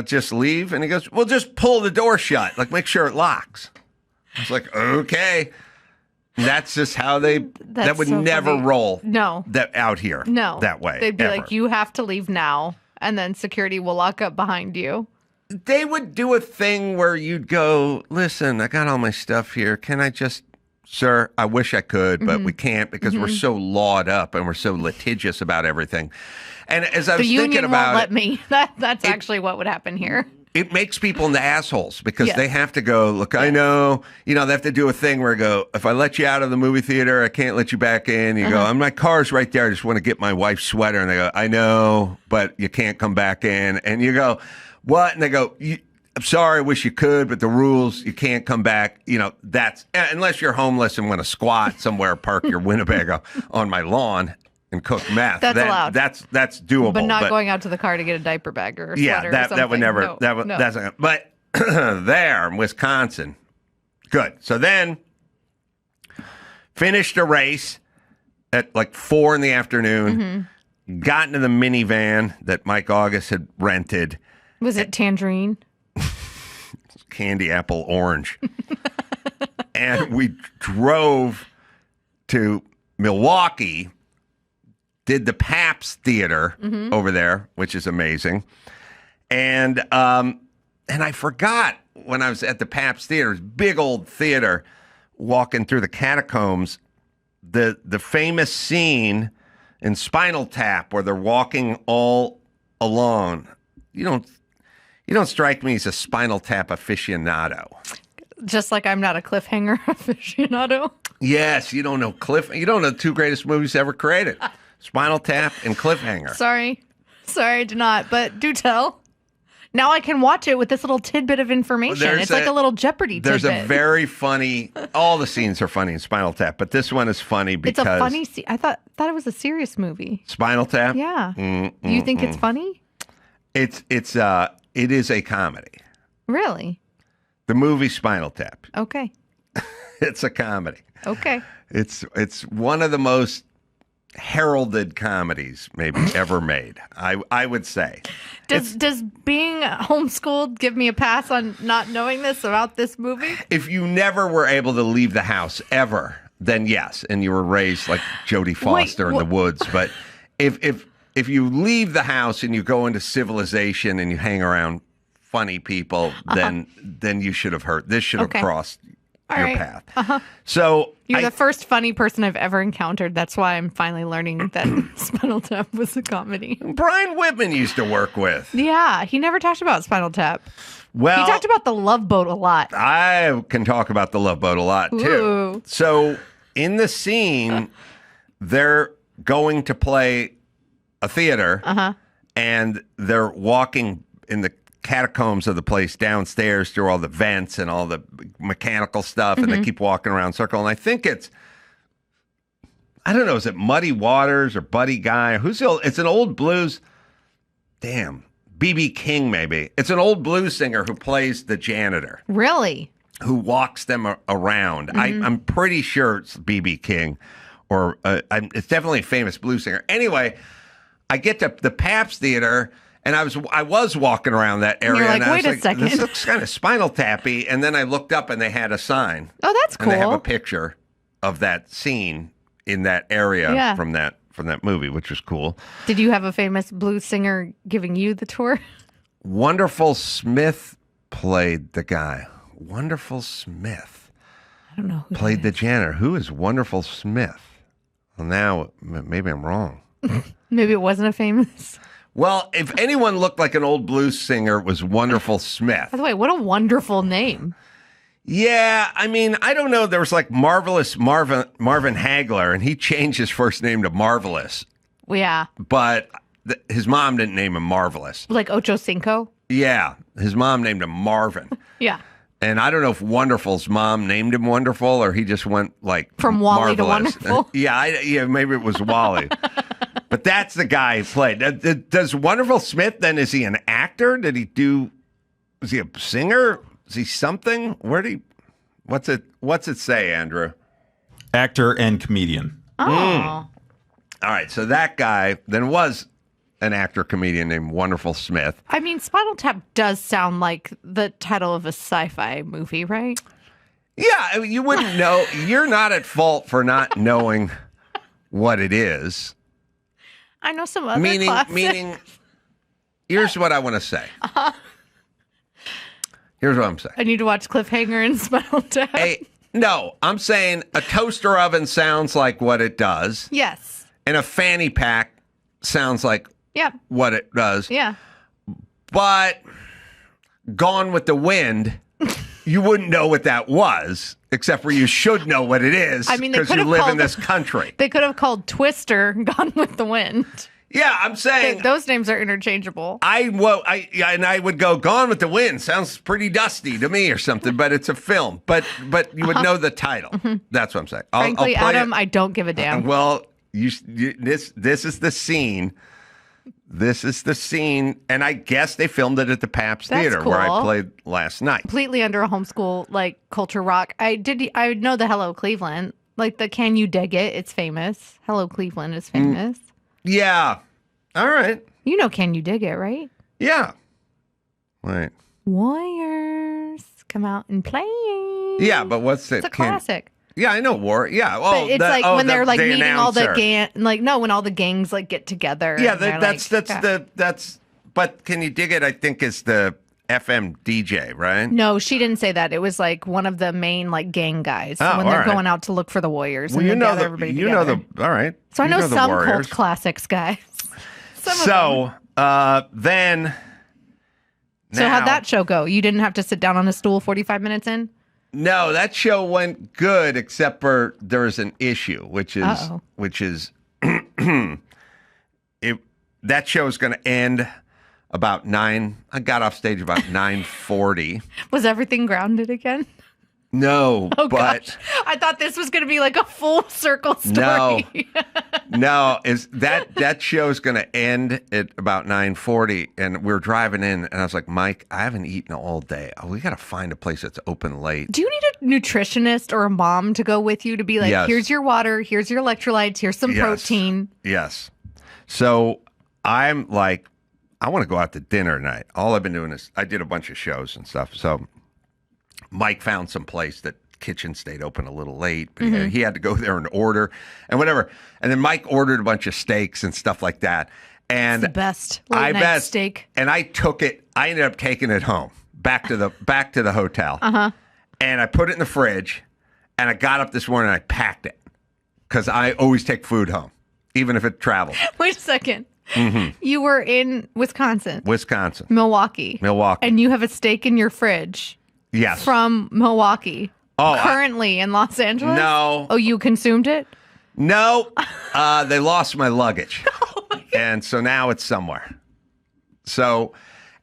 just leave. And he goes, well, just pull the door shut. Like, make sure it locks. I was like, okay. That's just how that would so never funny. Roll. No. That out here. No. That way. They'd be like, you have to leave now. And then security will lock up behind you. They would do a thing where you'd go, listen, I got all my stuff here. Can I just, sir, I wish I could, but we can't because we're so lawed up and we're so litigious about everything. And as I was thinking about won't let me. That's actually what would happen here. It makes people into assholes because they have to go, look, I know, they have to do a thing where I go, if I let you out of the movie theater, I can't let you back in. You go, my car's right there. I just want to get my wife's sweater. And they go, I know, but you can't come back in. And you go, what? And they go, I'm sorry, I wish you could, but the rules, you can't come back. That's, unless you're homeless and want to squat somewhere, park your Winnebago on my lawn and cook meth. That's allowed. That's doable. But not going out to the car to get a diaper bag or a sweater or something. That would never, no. That's not, but there in Wisconsin, good. So then finished a race at like 4 p.m, got into the minivan that Mike August had rented. Was it tangerine? Candy apple orange. And we drove to Milwaukee, did the Pabst Theater over there, which is amazing. And I forgot when I was at the Pabst Theater, big old theater, walking through the catacombs, the famous scene in Spinal Tap where they're walking all alone. You don't strike me as a Spinal Tap aficionado. Just like I'm not a cliffhanger aficionado. Yes, you don't know the two greatest movies ever created. Spinal Tap and Cliffhanger. Sorry, I do not, but do tell. Now I can watch it with this little tidbit of information. It's like a little Jeopardy tidbit. There's a very funny, all the scenes are funny in Spinal Tap, but this one is funny because... It's a funny scene. I thought it was a serious movie. Spinal Tap? Yeah. You think it's funny? It is a comedy. Really? The movie Spinal Tap. Okay. It's a comedy. Okay. It's one of the most heralded comedies maybe ever made. I would say. Does being homeschooled give me a pass on not knowing this about this movie? If you never were able to leave the house ever, then yes, and you were raised like Jodie Foster in the woods. But if you leave the house and you go into civilization and you hang around funny people, then you should have heard. This should have crossed your path. So you're the first funny person I've ever encountered. That's why I'm finally learning that Spinal Tap was a comedy. Brian Whitman used to work with. Yeah, he never talked about Spinal Tap. Well, he talked about the Love Boat a lot. I can talk about the Love Boat a lot too. Ooh. So in the scene, they're going to play a theater, and they're walking in the catacombs of the place downstairs through all the vents and all the mechanical stuff, and they keep walking around in a circle. And I think I don't know, is it Muddy Waters or Buddy Guy? It's an old blues. Damn. B.B. King, maybe. It's an old blues singer who plays the janitor. Really? Who walks them around. I'm pretty sure it's B.B. King, or it's definitely a famous blues singer. Anyway, I get to the Pabst Theater, and I was walking around that area, you're like, and I was wait a second. This looks kind of Spinal Tappy. And then I looked up, and they had a sign. Oh, that's cool. And they have a picture of that scene in that area from that movie, which was cool. Did you have a famous blues singer giving you the tour? Wonderful Smith played the guy. Wonderful Smith. I don't know who played the janitor. Who is Wonderful Smith? Well, now maybe I'm wrong. Maybe it wasn't a famous. Well, if anyone looked like an old blues singer, it was Wonderful Smith. By the way, what a wonderful name. Yeah, I mean, I don't know. There was like Marvelous Marvin Hagler, and he changed his first name to Marvelous. Yeah. But his mom didn't name him Marvelous. Like Ocho Cinco? Yeah, his mom named him Marvin. Yeah. And I don't know if Wonderful's mom named him Wonderful, or he just went like from Wally Marvelous. to Wonderful. Yeah, maybe it was Wally. But that's the guy who played. Does Wonderful Smith, then, is he an actor? Did he do Is he a singer? Is he something? What's it say, Andrew? Actor and comedian. Oh. All right, so that guy then was an actor comedian named Wonderful Smith. I mean, Spinal Tap does sound like the title of a sci-fi movie, right? Yeah, I mean, you wouldn't know. You're not at fault for not knowing what it is. I know some other classics. Meaning, here's what I want to say. Here's what I'm saying. I need to watch Cliffhanger and Spinal Tap. No, I'm saying a toaster oven sounds like what it does. Yes. And a fanny pack sounds like what it does. Yeah. But Gone with the Wind, you wouldn't know what that was, except for you should know what it is. I mean, they because could you have live called in this country. They could have called Twister Gone with the Wind. Yeah, I'm saying Those names are interchangeable. I would go Gone with the Wind. Sounds pretty dusty to me or something, but it's a film. But you would know the title. That's what I'm saying. Frankly, I'll play Adam, it. I don't give a damn. Well, this is the scene. This is the scene, and I guess they filmed it at the Pabst Theater where I played last night. Completely under a homeschool culture rock. I know the Hello Cleveland, like the Can You Dig It? It's famous. Hello Cleveland is famous. Yeah. All right. You know Can You Dig It, right? Yeah. Wait. Warriors come out and play. Yeah, but what's it? It's a classic. Yeah, I know War. Yeah. But it's when they're meeting announcer. all the gang, when all the gangs get together. Yeah, that's. But Can You Dig It? I think is the FM DJ, right? No, she didn't say that. It was one of the main gang guys when they're going out to look for the Warriors. Well, and you know everybody you together. know the. All right. So I know some Warriors. cult classics, guys. Then. So how'd that show go? You didn't have to sit down on a stool 45 minutes in? No, that show went good, except for there's an issue, which is that show is going to end about 9. I got off stage about 9:40. Was everything grounded again? No, but gosh. I thought this was going to be a full circle story. No, is that show's going to end at about 9:40, and we're driving in, and I was like, Mike, I haven't eaten all day. We got to find a place that's open late. Do you need a nutritionist or a mom to go with you to be yes. Here's your water, here's your electrolytes, here's some protein? Yes. So I'm like, I want to go out to dinner tonight. All I've been doing is I did a bunch of shows and stuff. So Mike found some place that kitchen stayed open a little late, but he had to go there and order and whatever. And then Mike ordered a bunch of steaks and stuff like that. And it's the best late-night steak. And I took it. I ended up taking it home back to the hotel. And I put it in the fridge. And I got up this morning and I packed it because I always take food home, even if it travels. Wait a second. You were in Wisconsin, Milwaukee, and you have a steak in your fridge. Yes. From Milwaukee. Oh, currently in Los Angeles? No. Oh, you consumed it? No. They lost my luggage. Oh my God. And so now it's somewhere. So,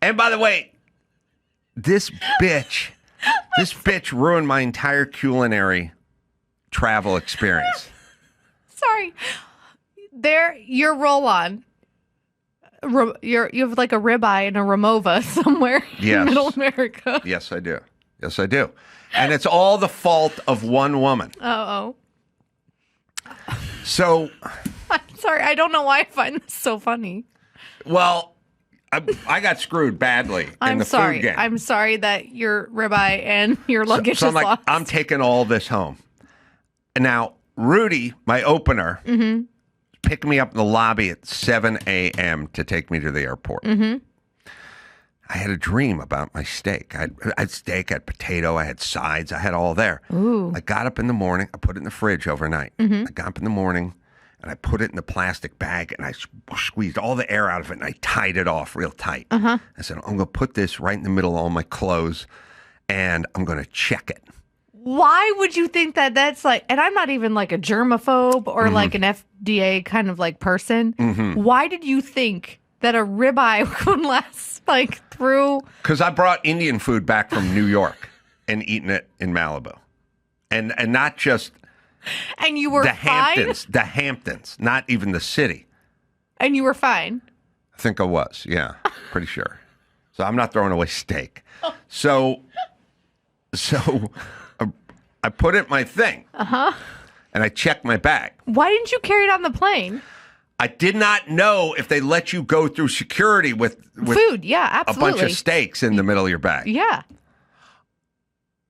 and by the way, this bitch ruined my entire culinary travel experience. Sorry. Your roll-on. You have a ribeye and a Ramova somewhere in Middle America. Yes, I do. And it's all the fault of one woman. Oh. So. I'm sorry. I don't know why I find this so funny. Well, I got screwed badly in the food game. I'm sorry that your ribeye and your luggage is lost. I'm taking all this home. And now, Rudy, my opener, picked me up in the lobby at 7 a.m. to take me to the airport. I had a dream about my steak. I had steak, I had potato, I had sides, I had all there. Ooh. I got up in the morning, I put it in the fridge overnight. I got up in the morning and I put it in the plastic bag and I squeezed all the air out of it and I tied it off real tight. I said, I'm going to put this right in the middle of all my clothes and I'm going to check it. Why would you think that that's and I'm not even a germaphobe or an FDA kind of person. Why did you think that a ribeye would last through? Because I brought Indian food back from New York and eaten it in Malibu. And not just and you were the Hamptons, not even the city. And you were fine. I think I was, yeah, pretty sure. So I'm not throwing away steak. So I put it in my thing. And I checked my bag. Why didn't you carry it on the plane? I did not know if they let you go through security with food. Yeah, absolutely. A bunch of steaks in the middle of your bag. Yeah.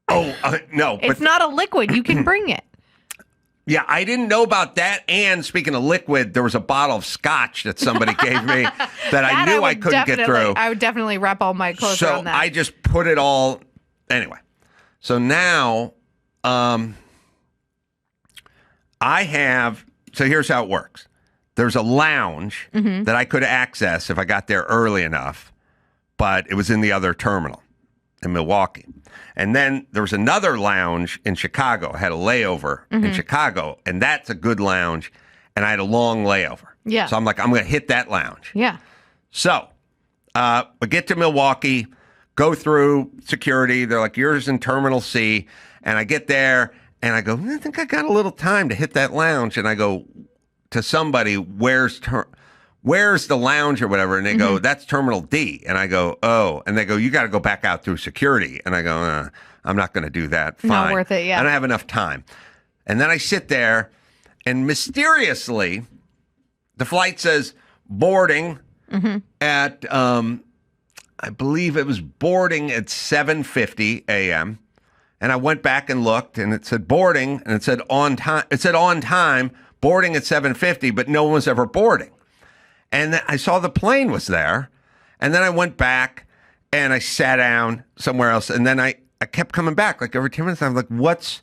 Oh, no. It's not a liquid. You can bring it. Yeah, I didn't know about that. And speaking of liquid, there was a bottle of scotch that somebody gave me that I knew I couldn't get through. I would definitely wrap all my clothes around that. So I just put it all. Anyway, so now I have. So here's how it works. There's a lounge that I could access if I got there early enough, but it was in the other terminal in Milwaukee. And then there was another lounge in Chicago. I had a layover in Chicago, and that's a good lounge, and I had a long layover. Yeah. So I'm like, I'm going to hit that lounge. Yeah. So we get to Milwaukee, go through security. They're like, yours in Terminal C. And I get there, and I go, I think I got a little time to hit that lounge. And I go to somebody, where's the lounge or whatever? And they go, that's Terminal D. And I go, oh. And they go, you got to go back out through security. And I go, I'm not going to do that. Fine. Not worth it, yeah. I don't have enough time. And then I sit there, and mysteriously, the flight says boarding at, I believe it was boarding at 7:50 a.m. And I went back and looked, and it said boarding, and it said on time. It said on time, boarding at 7:50, but no one was ever boarding. And I saw the plane was there, and then I went back, and I sat down somewhere else, and then I kept coming back. Like every 10 minutes, I'm like, what's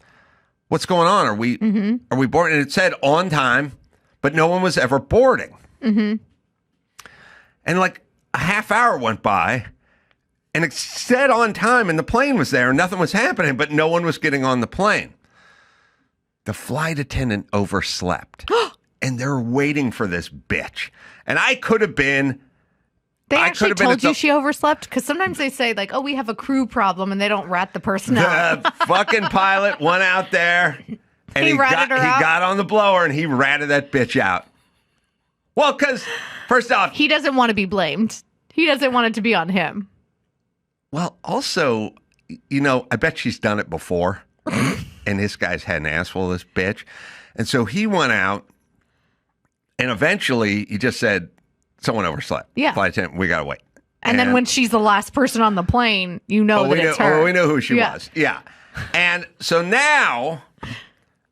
going on? Are we boarding? And it said on time, but no one was ever boarding. And like a half hour went by, and it said on time, and the plane was there, and nothing was happening, but no one was getting on the plane. The flight attendant overslept, and they're waiting for this bitch. And I could have been. They actually told you she overslept? Because sometimes they say, like, oh, we have a crew problem, and they don't rat the person out. The fucking pilot went out there, and he got on the blower, and he ratted that bitch out. Well, because, first off, he doesn't want to be blamed. He doesn't want it to be on him. Well, also, I bet she's done it before. And this guy's had an ass full of this bitch. And so he went out, and eventually he just said, someone overslept. Yeah. Flight attendant, we got to wait. And then when she's the last person on the plane, it's her. Oh, we know who she was. Yeah. And so now,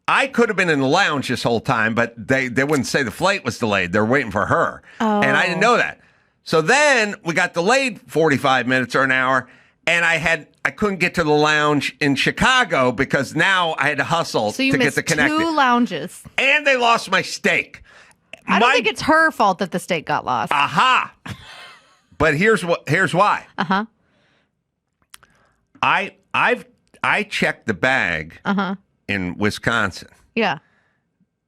I could have been in the lounge this whole time, but they wouldn't say the flight was delayed. They're waiting for her. Oh. And I didn't know that. So then we got delayed 45 minutes or an hour, and I couldn't get to the lounge in Chicago because now I had to hustle to get the connected. So you missed 2 lounges. And they lost my steak. I don't think it's her fault that the steak got lost. Aha. But here's why. I checked the bag in Wisconsin. Yeah.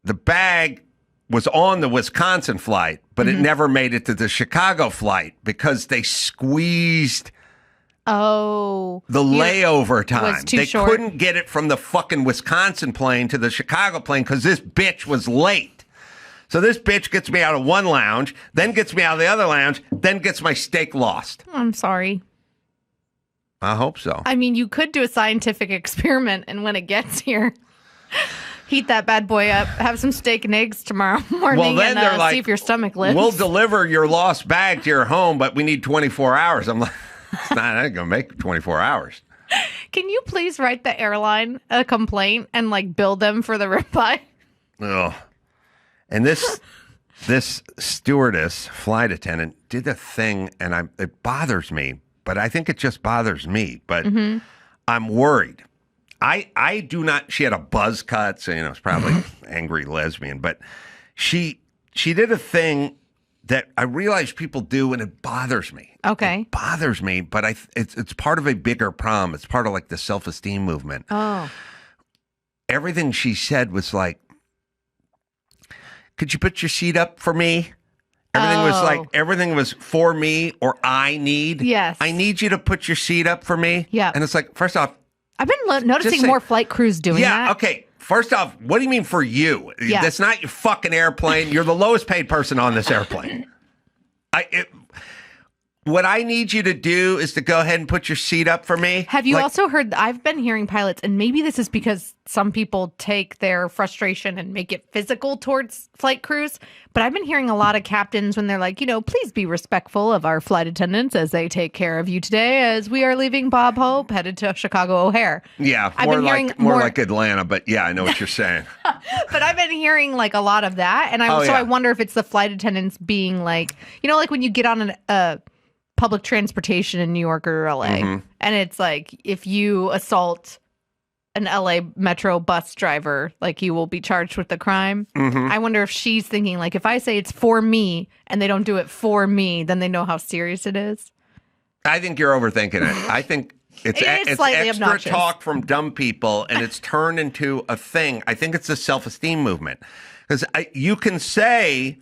The bag was on the Wisconsin flight, but it never made it to the Chicago flight because they squeezed the layover time. Was too they short. couldn't get it from the fucking Wisconsin plane to the Chicago plane because this bitch was late. So this bitch gets me out of one lounge, then gets me out of the other lounge, then gets my steak lost. I'm sorry. I hope so. I mean, you could do a scientific experiment, and when it gets here, heat that bad boy up, have some steak and eggs tomorrow morning, well, then and they're see if your stomach lifts. We'll deliver your lost bag to your home, but we need 24 hours. I'm like, I ain't going to make 24 hours. Can you please write the airline a complaint and, like, bill them for the ribeye? Oh. And this stewardess, flight attendant, did a thing, and it bothers me, but I think it just bothers me. But I'm worried. I do not. She had a buzz cut, so it's probably angry lesbian. But she did a thing that I realize people do, and it bothers me. Okay, it bothers me, but it's part of a bigger problem. It's part of like the self-esteem movement. Oh, everything she said was like, "Could you put your seat up for me?" Everything was for me or I need. Yes, I need you to put your seat up for me. Yeah, and it's like, first off, I've been noticing more flight crews doing that. Yeah, okay. First off, what do you mean for you? Yeah. That's not your fucking airplane. You're the lowest paid person on this airplane. what I need you to do is to go ahead and put your seat up for me. Have you also heard, I've been hearing pilots, and maybe this is because some people take their frustration and make it physical towards flight crews, but I've been hearing a lot of captains when they're like, please be respectful of our flight attendants as they take care of you today as we are leaving Bob Hope headed to Chicago O'Hare. Yeah, more like Atlanta, but yeah, I know what you're saying. But I've been hearing like a lot of that, and I wonder if it's the flight attendants being like, like when you get on a public transportation in New York or LA, and it's like if you assault an LA Metro bus driver, like you will be charged with the crime. I wonder if she's thinking like, if I say it's for me and they don't do it for me, then they know how serious it is. I think you're overthinking it. I think it's extra obnoxious talk from dumb people, and it's turned into a thing. I think it's a self-esteem movement, because you can say,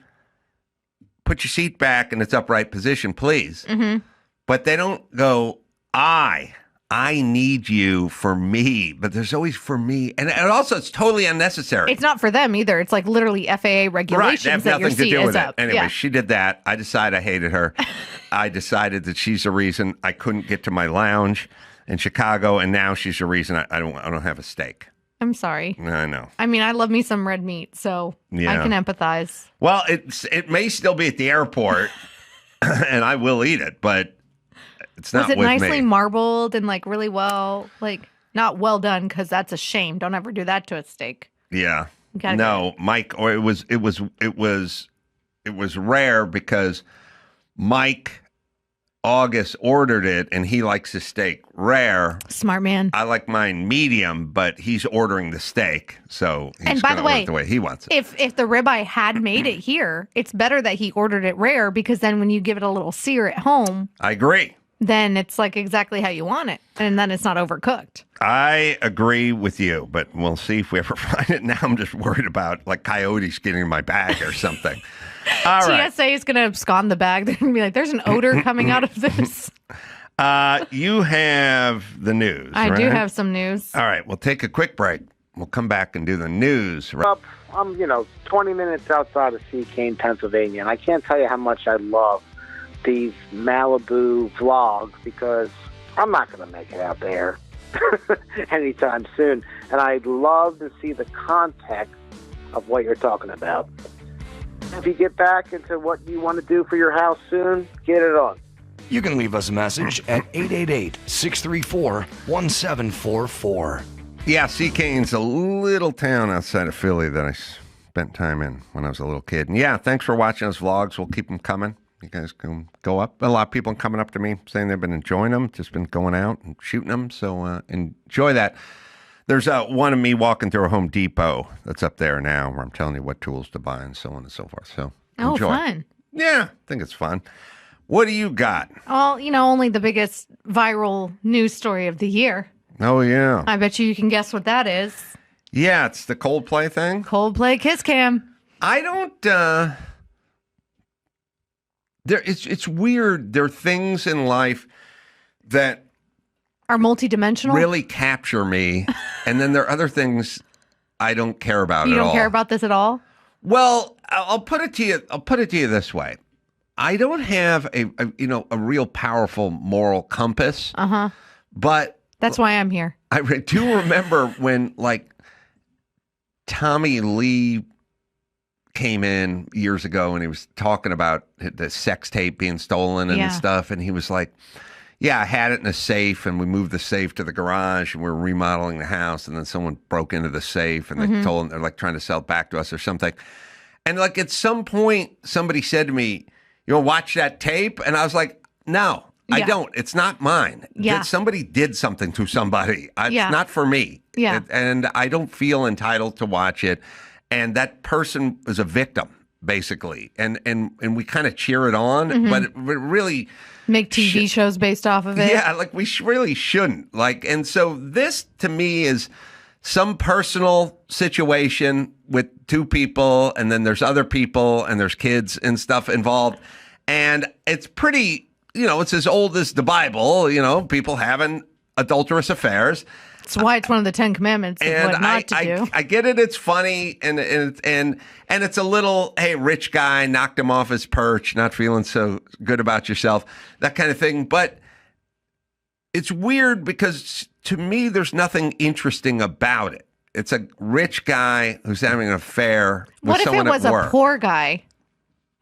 put your seat back in its upright position, please. But they don't go, I need you for me. But there's always for me. And also, it's totally unnecessary. It's not for them either. It's like literally FAA regulations that your seat is up. Anyway, she did that. I decided I hated her. I decided that she's the reason I couldn't get to my lounge in Chicago. And now she's the reason I don't have a steak. I'm sorry. I know. I mean, I love me some red meat, so I can empathize. Well, it may still be at the airport, and I will eat it, but it's not with me. Was it nicely marbled and like really well, like not well done? Because that's a shame. Don't ever do that to a steak. Yeah. No, Mike. Or it was rare because Mike August ordered it, and he likes his steak rare. Smart man. I like mine medium, but he's ordering the steak, so he's going to order it the way he wants it. If the ribeye had made it here, it's better that he ordered it rare, because then when you give it a little sear at home, I agree. Then it's like exactly how you want it, and then it's not overcooked. I agree with you, but we'll see if we ever find it. Now I'm just worried about like coyotes getting in my bag or something. All right. TSA is going to abscond the bag. They're going to be like, there's an odor coming out of this. You have the news. I do have some news. All right. We'll take a quick break. We'll come back and do the news. I'm, 20 minutes outside of Seacane, Pennsylvania, and I can't tell you how much I love these Malibu vlogs, because I'm not going to make it out there anytime soon. And I'd love to see the context of what you're talking about. If you get back into what you want to do for your house soon, get it on. You can leave us a message at 888-634-1744. Yeah, Seacane's a little town outside of Philly that I spent time in when I was a little kid. And yeah, thanks for watching those vlogs. We'll keep them coming. You guys can go up. A lot of people coming up to me saying they've been enjoying them, just been going out and shooting them. So enjoy that. There's one of me walking through a Home Depot that's up there now, where I'm telling you what tools to buy and so on and so forth. So enjoy. Fun. Yeah, I think it's fun. What do you got? Well, only the biggest viral news story of the year. Oh, yeah. I bet you can guess what that is. Yeah, it's the Coldplay thing. Coldplay Kiss Cam. I don't... It's weird. There are things in life that are multidimensional, really capture me, and then there are other things I don't care about at all. You don't care about this at all? Well, I'll put it to you. I'll put it to you this way: I don't have a real powerful moral compass. But that's why I'm here. I do remember when Tommy Lee came in years ago, and he was talking about the sex tape being stolen and stuff, and he was like, yeah, I had it in a safe, and we moved the safe to the garage, and we were remodeling the house, and then someone broke into the safe, and they told them they're trying to sell it back to us or something. And at some point, somebody said to me, you want to watch that tape? And I was like, no, I don't. It's not mine. Yeah. Somebody did something to somebody. It's not for me. Yeah. And I don't feel entitled to watch it. And that person is a victim, basically. And we kind of cheer it on, but it really... Make TV shows based off of it. Yeah, we really shouldn't. And so this, to me, is some personal situation with two people, and then there's other people, and there's kids and stuff involved. And it's pretty, it's as old as the Bible, people having adulterous affairs. That's why it's one of the 10 Commandments of And what not to do. I get it. It's funny, and it's a little, hey, rich guy knocked him off his perch, not feeling so good about yourself, that kind of thing. But it's weird because to me, there's nothing interesting about it. It's a rich guy who's having an affair with someone at work. What if it was a poor guy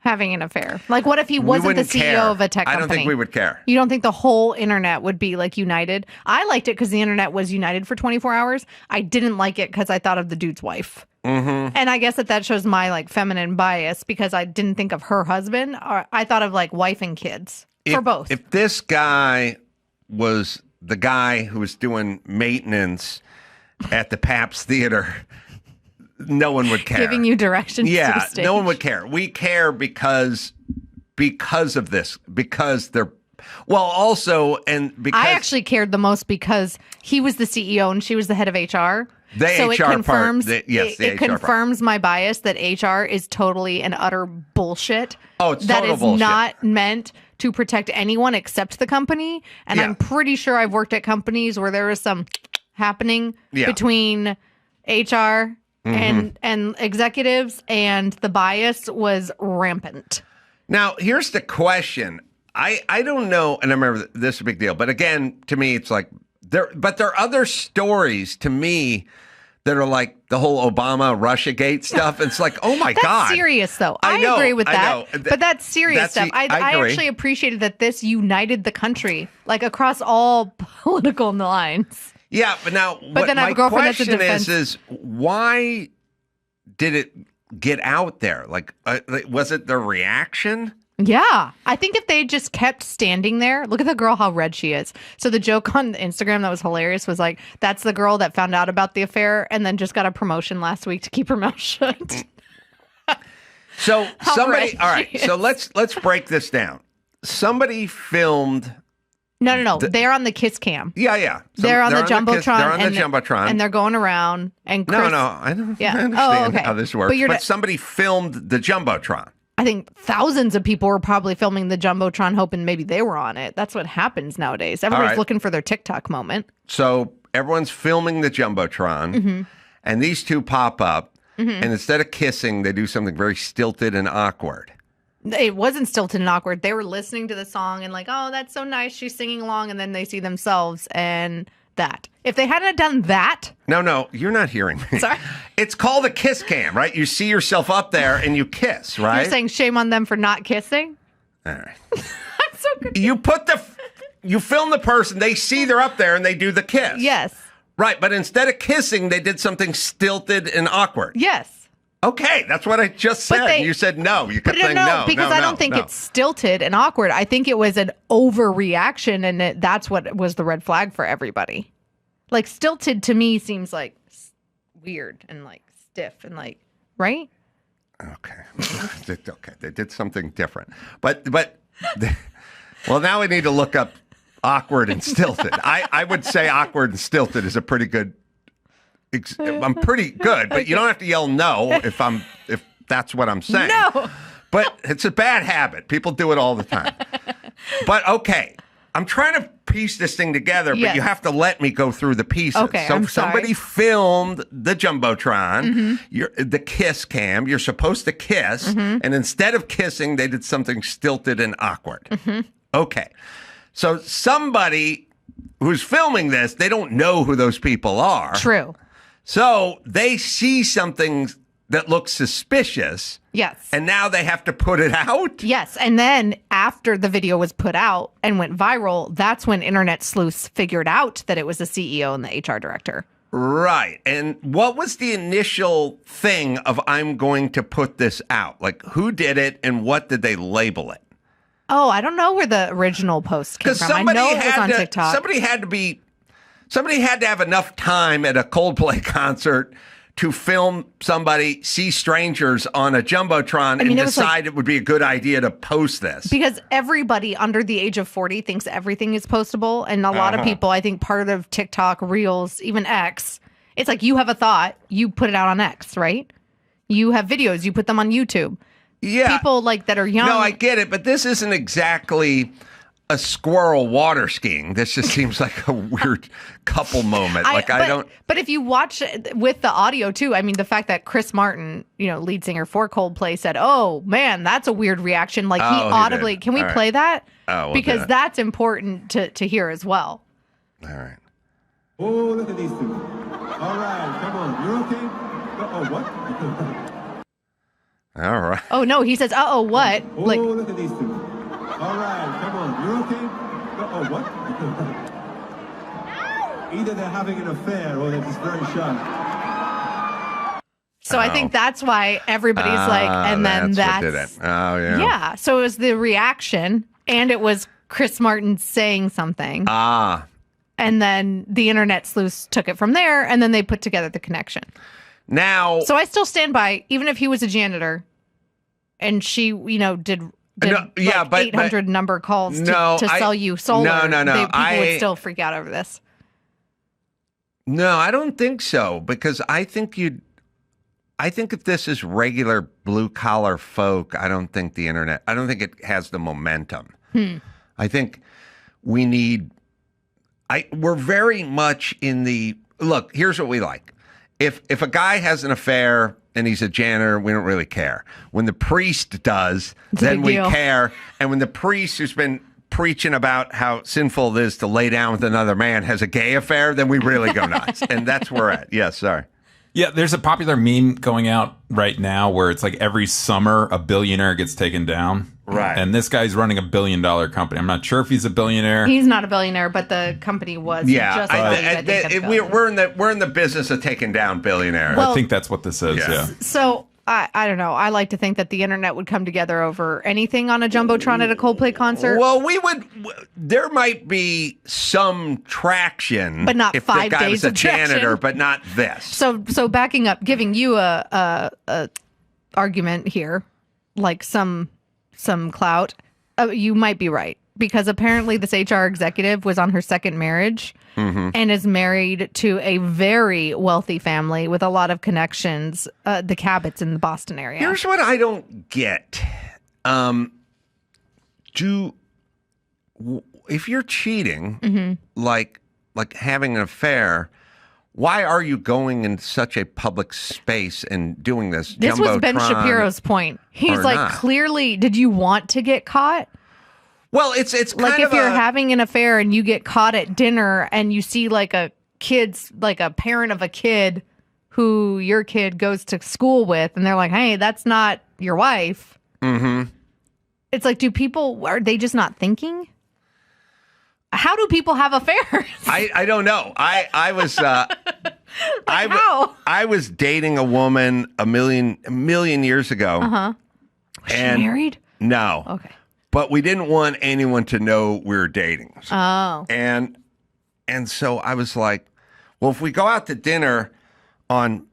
having an affair? Like, what if he wasn't the CEO of a tech company? I don't think we would care. You don't think the whole internet would be like united? I liked it because the internet was united for 24 hours. I didn't like it because I thought of the dude's wife. Mm-hmm. And I guess that shows my like feminine bias because I didn't think of her husband. Or I thought of like wife and kids for both. If this guy was the guy who was doing maintenance at the Pabst Theater, no one would care. Giving you directions to the stage. No one would care. We care because of this. Because they're... Well, also, and because... I actually cared the most because he was the CEO and she was the head of HR. It confirms my bias that HR is totally and utter bullshit. Oh, it's that total is bullshit. Not meant to protect anyone except the company. And I'm pretty sure I've worked at companies where there was some happening between HR and executives, and the bias was rampant. Now, here's the question. I don't know, and I remember this is a big deal, but again, to me, it's like there are other stories to me that are like the whole Obama Russiagate stuff. It's like, oh my God. That's serious, though. I know, agree with that. I know. But that's serious stuff. I agree. actually appreciated that this united the country, like across all political lines. Yeah, but now, then I have a girlfriend that's a question defense. is why did it get out there? Like, was it the reaction? Yeah. I think if they just kept standing there, look at the girl, how red she is. So the joke on Instagram that was hilarious was like, that's the girl that found out about the affair and then just got a promotion last week to keep her mouth shut. So How somebody, red all right, she so is. let's break this down. Somebody filmed. No. They're on the kiss cam. Yeah. They're on the Jumbotron. They're on the Jumbotron. And they're going around. And Chris, I understand how this works. But somebody filmed the Jumbotron. I think thousands of people were probably filming the Jumbotron hoping maybe they were on it. That's what happens nowadays. Everybody's looking for their TikTok moment. So everyone's filming the Jumbotron, and these two pop up, and instead of kissing, they do something very stilted and awkward. It wasn't stilted and awkward. They were listening to the song and like, oh, that's so nice. She's singing along. And then they see themselves and that. If they hadn't done that. No, you're not hearing me. Sorry. It's called a kiss cam, right? You see yourself up there and you kiss, right? You're saying shame on them for not kissing? All right. I'm so good. You film the person, they see they're up there and they do the kiss. Yes. Right, but instead of kissing, they did something stilted and awkward. Yes. Okay, that's what I just said. You said no. You kept saying no. Because I don't think it's stilted and awkward. I think it was an overreaction, and that's what was the red flag for everybody. Like, stilted to me seems like weird and like stiff and like, right? Okay. They did something different. But well, now we need to look up awkward and stilted. I would say awkward and stilted is a pretty good. I'm pretty good, but you don't have to yell no if that's what I'm saying. No. But it's a bad habit. People do it all the time. But okay, I'm trying to piece this thing together, but you have to let me go through the pieces. Okay, so I'm sorry. Somebody filmed the Jumbotron, the kiss cam. You're supposed to kiss, and instead of kissing, they did something stilted and awkward. Okay, so somebody who's filming this, they don't know who those people are. True. So they see something that looks suspicious. Yes. And now they have to put it out? Yes. And then after the video was put out and went viral, that's when internet sleuths figured out that it was the CEO and the HR director. Right. And what was the initial thing of I'm going to put this out? Like, who did it and what did they label it? Oh, I don't know where the original post came from. I know it was on TikTok. Somebody had to have enough time at a Coldplay concert to film somebody see strangers on a Jumbotron and decide it would be a good idea to post this. Because everybody under the age of 40 thinks everything is postable. And a lot of people, I think part of TikTok, Reels, even X, it's like you have a thought, you put it out on X, right? You have videos, you put them on YouTube. Yeah. People like that are young. No, I get it, but this isn't exactly a squirrel water skiing. This just seems like a weird couple moment. But if you watch it with the audio too, I mean, the fact that Chris Martin, lead singer for Coldplay, said, "Oh man, that's a weird reaction." Like he audibly. Can we play that? Oh, because that's important to hear as well. All right. Oh, look at these two. All right, come on. You're okay? Oh, what? All right. Oh, no, he says, uh-oh, what? Oh, look at these two. All right, come on. You're okay? Oh, what? Either they're having an affair or they're just very shy. So I think that's why everybody's and then that's what did it. Oh, yeah. Yeah, so it was the reaction, and it was Chris Martin saying something. And then the internet sleuths took it from there, and then they put together the connection. Now, so I still stand by, even if he was a janitor, and she, did 800 number calls to sell you solar. No. People would still freak out over this. No, I don't think so, because I think if this is regular blue collar folk, I don't think it has the momentum. I think we need. We're very much in the look. Here's what we like. If a guy has an affair and he's a janitor, we don't really care. When the priest does, then we care. And when the priest who's been preaching about how sinful it is to lay down with another man has a gay affair, then we really go nuts. And that's where we're at. Yeah, sorry. Yeah, there's a popular meme going out right now where it's like every summer a billionaire gets taken down. Right. And this guy's running $1 billion company. I'm not sure if he's a billionaire. He's not a billionaire, but the company was. Yeah, we're in the business of taking down billionaires. Well, I think that's what this is. Yeah. So I don't know. I like to think that the internet would come together over anything on a jumbotron at a Coldplay concert. Well, there might be some traction, but not if 5 the guy days was a of janitor, traction. but not this. So backing up, giving you a argument here, like some clout, you might be right, because apparently this HR executive was on her second marriage and is married to a very wealthy family with a lot of connections, the Cabots in the Boston area. Here's what I don't get. If you're cheating, like having an affair, why are you going in such a public space and doing this? This was Ben Shapiro's point. He's like, not? Clearly, did you want to get caught? Well, it's kind like of if you're having an affair and you get caught at dinner and you see like a parent of a kid who your kid goes to school with, and they're like, "Hey, that's not your wife." Mm-hmm. It's like, are they just not thinking? How do people have affairs? I don't know. I was how? I was dating a woman a million years ago. Was she married? No. Okay. But we didn't want anyone to know we were dating. Oh. And so I was like, well, if we go out to dinner on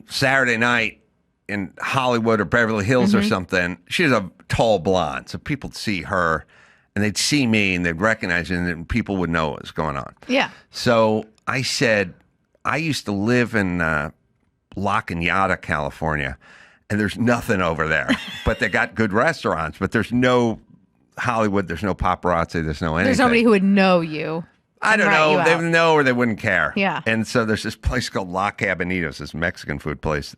Saturday night in Hollywood or Beverly Hills or something, she's a tall blonde, so people'd see her and they'd see me and they'd recognize it, and then people would know what was going on. Yeah. So I said, I used to live in La Cañada, California, and there's nothing over there. But they got good restaurants, but there's no Hollywood, there's no paparazzi, there's no anything. There's nobody who would know you. I don't know. They would know or they wouldn't care. Yeah. And so there's this place called La Cabanitos, this Mexican food place.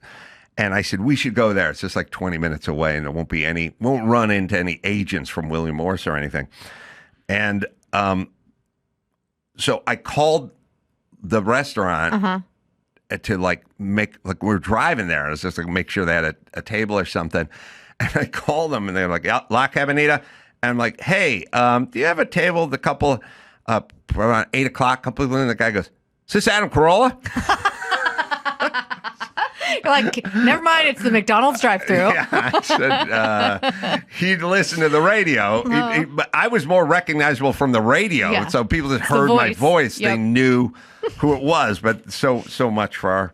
And I said, we should go there. It's just like 20 minutes away, and there won't run into any agents from William Morris or anything. And so I called the restaurant to we're driving there. I was just like, make sure they had a table or something. And I called them, and they're like, yeah, La Cabanita. And I'm like, hey, do you have a table? The couple, around 8 o'clock, couple of, and the guy goes, is this Adam Carolla? You're like, never mind, it's the McDonald's drive-thru. Yeah, I said, he'd listen to the radio. But I was more recognizable from the radio. So people that heard my voice, they knew who it was. But so much for our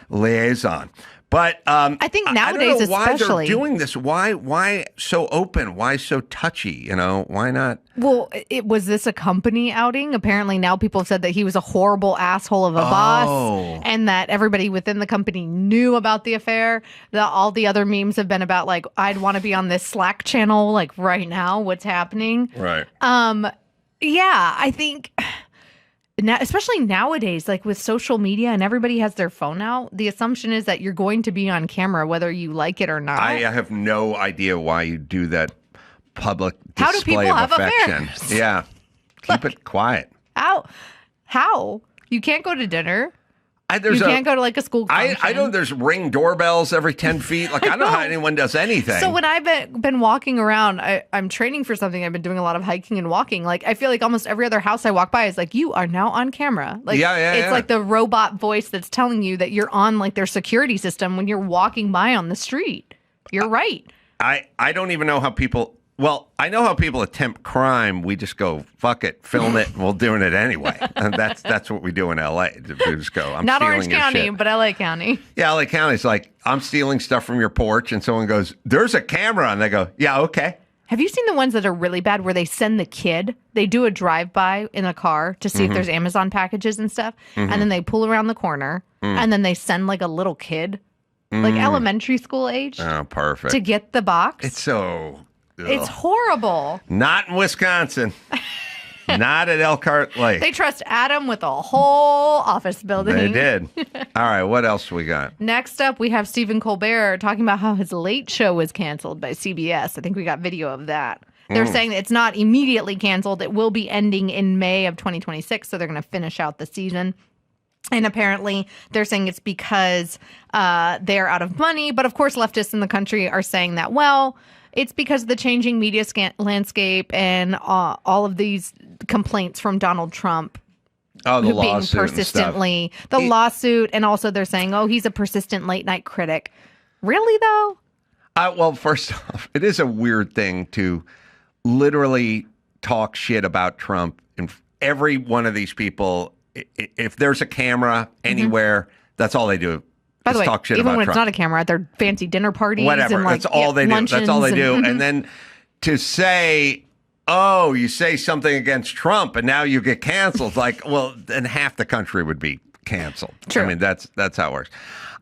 liaison. But I think nowadays, I don't know why especially, they're doing this. Why so open? Why so touchy? Why not? Well, was this a company outing? Apparently now people have said that he was a horrible asshole of a boss and that everybody within the company knew about the affair. All the other memes have been about like, I'd want to be on this Slack channel like right now. What's happening? Right. Yeah, I think now, especially nowadays, like with social media and everybody has their phone out, the assumption is that you're going to be on camera whether you like it or not. I have no idea why you do that public How do display people of have affection. affairs? Yeah. Keep it quiet. How? You can't go to dinner. You There's can't go to like a school function. I know there's Ring doorbells every 10 feet. Like, I don't know how anyone does anything. So when I've been walking around, I'm training for something. I've been doing a lot of hiking and walking. Like, I feel like almost every other house I walk by is like, you are now on camera. Like, it's like the robot voice that's telling you that you're on like their security system when you're walking by on the street. You're right. I don't even know how people... Well, I know how people attempt crime. We just go, fuck it, film it, and we're doing it anyway. And that's what we do in L.A. We just go, I'm Not stealing Orange your County, shit. but LA County. Yeah, LA County's like, I'm stealing stuff from your porch, and someone goes, there's a camera. And they go, yeah, okay. Have you seen the ones that are really bad where they send the kid? They do a drive-by in a car to see if there's Amazon packages and stuff. And then they pull around the corner, and then they send like a little kid, like elementary school age, Oh, perfect. to get the box. It's so... Ugh. It's horrible. Not in Wisconsin. Not at Elkhart Lake. They trust Adam with a whole office building. They did. All right, what else we got? Next up, we have Stephen Colbert talking about how his Late Show was canceled by CBS. I think we got video of that. They're saying that it's not immediately canceled. It will be ending in May of 2026, so they're going to finish out the season. And apparently, they're saying it's because they're out of money. But of course, leftists in the country are saying that, well, it's because of the changing media landscape and all of these complaints from Donald Trump. Oh, the being lawsuit persistently, the lawsuit, and also they're saying, oh, he's a persistent late night critic. Really, though? Well, first off, it is a weird thing to literally talk shit about Trump. And every one of these people, if there's a camera anywhere, that's all they do. By the way, talk shit even about when Trump. it's not a camera, at their fancy dinner parties. Whatever. And like, That's all they do. That's all they do. And And then to say, oh, you say something against Trump and now you get canceled. Like, well, then half the country would be canceled. True. I mean, that's how it works.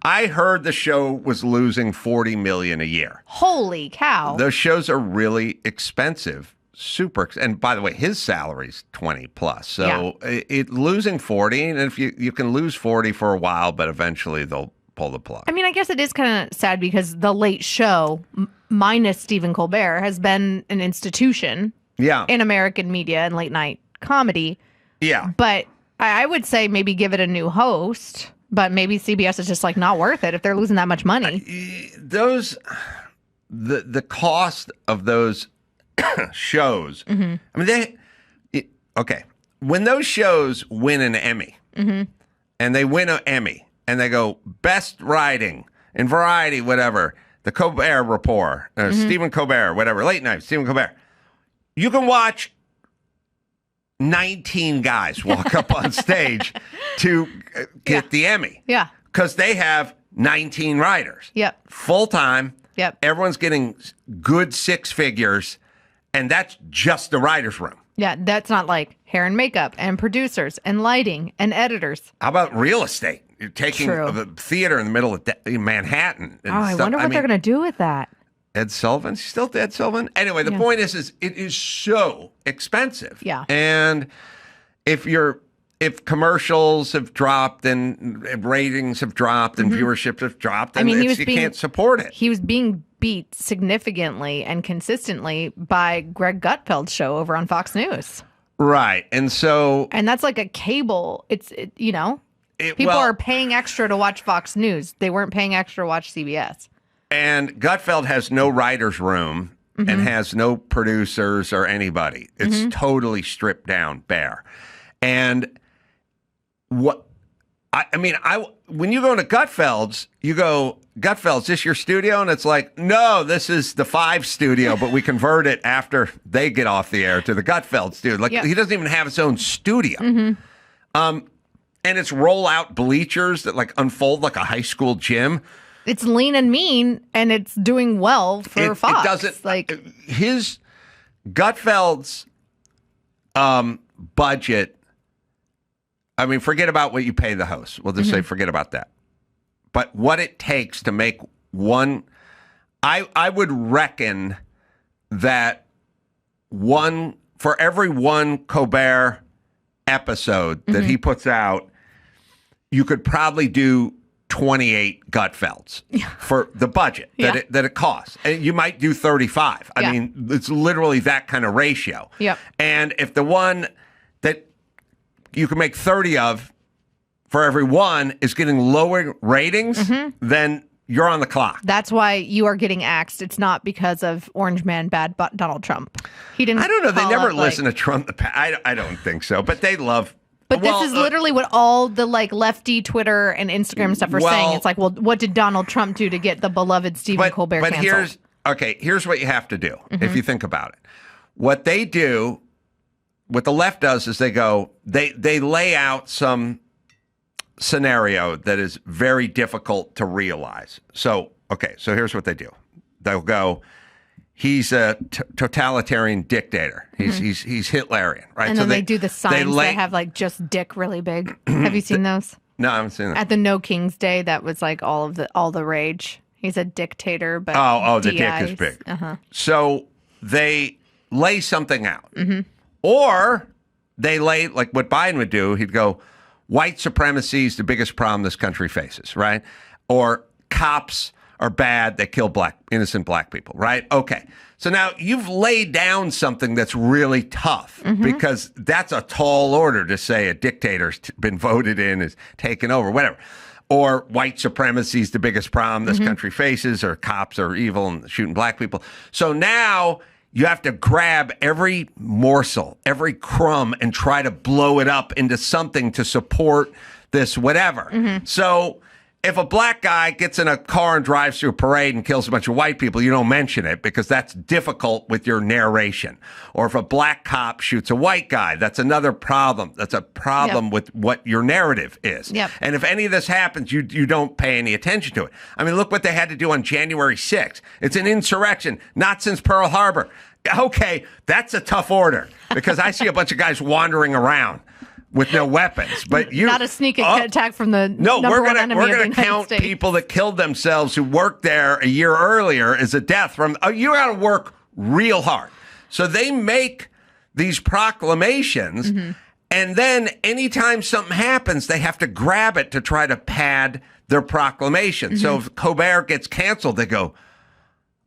I heard the show was losing $40 million a year. Holy cow. Those shows are really expensive. Super. And by the way, his salary's 20 plus. So it losing 40, and if you can lose 40 for a while, but eventually they'll pull the plug. I mean, I guess it is kind of sad because The Late Show, minus Stephen Colbert, has been an institution in American media and late night comedy. Yeah. But I would say maybe give it a new host, but maybe CBS is just like not worth it if they're losing that much money. The cost of those shows, I mean, okay. When those shows win an Emmy, and they win an Emmy, and they go best writing in variety, whatever, the Colbert Report, Stephen Colbert, whatever, late night, Stephen Colbert. You can watch 19 guys walk up on stage to get the Emmy. Yeah. Because they have 19 writers. Yep. Full time. Yep. Everyone's getting good six figures, and that's just the writer's room. Yeah, that's not like hair and makeup and producers and lighting and editors. How about real estate? You're taking a theater in the middle of Manhattan. And I wonder what they're going to do with that. Ed Sullivan? She's still Ed Sullivan? Anyway, the point is it is so expensive. Yeah. And if commercials have dropped and ratings have dropped and viewership have dropped, then you can't support it. He was being beat significantly and consistently by Greg Gutfeld's show over on Fox News. Right. And that's like a cable. People are paying extra to watch Fox News. They weren't paying extra to watch CBS. And Gutfeld has no writer's room and has no producers or anybody. It's totally stripped down bare. And when you go to Gutfeld's, you go, Gutfeld's, this your studio? And it's like, no, this is the 5 studio, but we convert it after they get off the air to the Gutfeld studio. Like, he doesn't even have his own studio. And it's roll-out bleachers that, like, unfold like a high school gym. It's lean and mean, and it's doing well for Fox. It doesn't like his Gutfeld's budget. I mean, forget about what you pay the host. We'll just say forget about that. But what it takes to make one, I would reckon that for every one Colbert episode that he puts out, you could probably do 28 Gutfelds for the budget that it costs. And you might do 35. I mean, it's literally that kind of ratio. Yep. And if the one that you can make 30 of for every one is getting lower ratings, then you're on the clock. That's why you are getting axed. It's not because of Orange Man bad Donald Trump. He didn't. I don't know. They never up, listen to Trump. I don't think so. But they love. But this is literally what all the like lefty Twitter and Instagram stuff are saying. It's like, well, what did Donald Trump do to get the beloved Stephen Colbert canceled? Here's what you have to do if you think about it. What they do, what the left does is they lay out some scenario that is very difficult to realize. So here's what they do. They'll go, he's a totalitarian dictator. He's Hitlerian, right? And then they do the signs that have like just dick really big. Have you seen those? No, I haven't seen that. At the No King's Day, that was like all the rage. He's a dictator, but the dick is big. So they lay something out. Or they lay, like what Biden would do, he'd go, white supremacy is the biggest problem this country faces, right? Or cops are bad, they kill innocent black people, right? Okay. So now you've laid down something that's really tough because that's a tall order to say a dictator's been voted in, is taken over, whatever. Or white supremacy is the biggest problem this country faces, or cops are evil and shooting black people. So now you have to grab every morsel, every crumb, and try to blow it up into something to support this whatever. So if a black guy gets in a car and drives through a parade and kills a bunch of white people, you don't mention it because that's difficult with your narration. Or if a black cop shoots a white guy, that's another problem. That's a problem with what your narrative is. And if any of this happens, you don't pay any attention to it. I mean, look what they had to do on January 6th. It's an insurrection, not since Pearl Harbor. Okay, that's a tough order because I see a bunch of guys wandering around with no weapons, but not a sneak attack from the we're gonna count people that killed themselves who worked there a year earlier as a death from. You got to work real hard. So they make these proclamations, and then anytime something happens, they have to grab it to try to pad their proclamation. So if Colbert gets canceled, they go,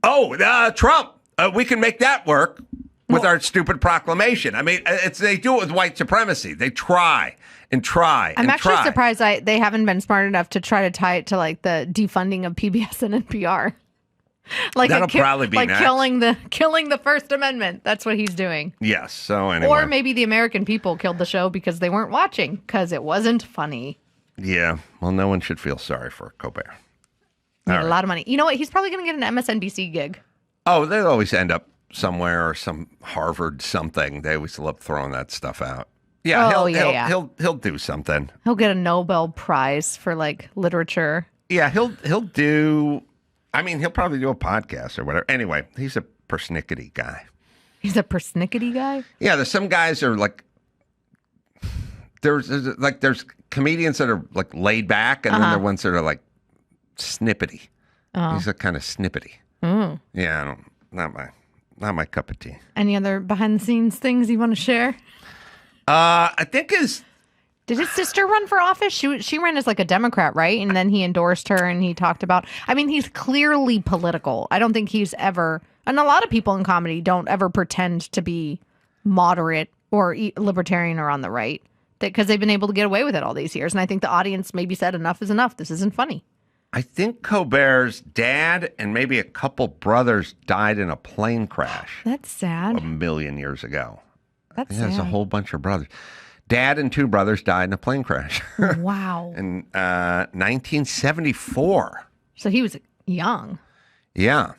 Trump, we can make that work with our stupid proclamation. I mean, they do it with white supremacy. They try and try. I'm actually surprised they haven't been smart enough to try to tie it to like the defunding of PBS and NPR. Like that'll probably be like next. killing the First Amendment. That's what he's doing. Yes. So anyway, or maybe the American people killed the show because they weren't watching because it wasn't funny. Yeah. Well, no one should feel sorry for Colbert. Made a lot of money. You know what? He's probably going to get an MSNBC gig. Oh, they always end up somewhere or some Harvard something. They always love throwing that stuff out. Yeah, he'll do something. He'll get a Nobel Prize for like literature. Yeah, he'll do. I mean, he'll probably do a podcast or whatever. Anyway, he's a persnickety guy. He's a persnickety guy? Yeah, there's some guys are like. There's comedians that are like laid back, and then there are ones that are like snippety. He's a kind of snippety. Yeah, not my cup of tea. Any other behind the scenes things you want to share? I think did his sister run for office? She ran as like a Democrat, right? And then he endorsed her and he talked about, I mean, he's clearly political. I don't think he's ever, and a lot of people in comedy don't ever pretend to be moderate or libertarian or on the right because they've been able to get away with it all these years. And I think the audience maybe said enough is enough. This isn't funny. I think Colbert's dad and maybe a couple brothers died in a plane crash. That's sad. 1,000,000 years ago. That's sad. There's a whole bunch of brothers. Dad and two brothers died in a plane crash. Wow. In 1974. So he was young. Yeah.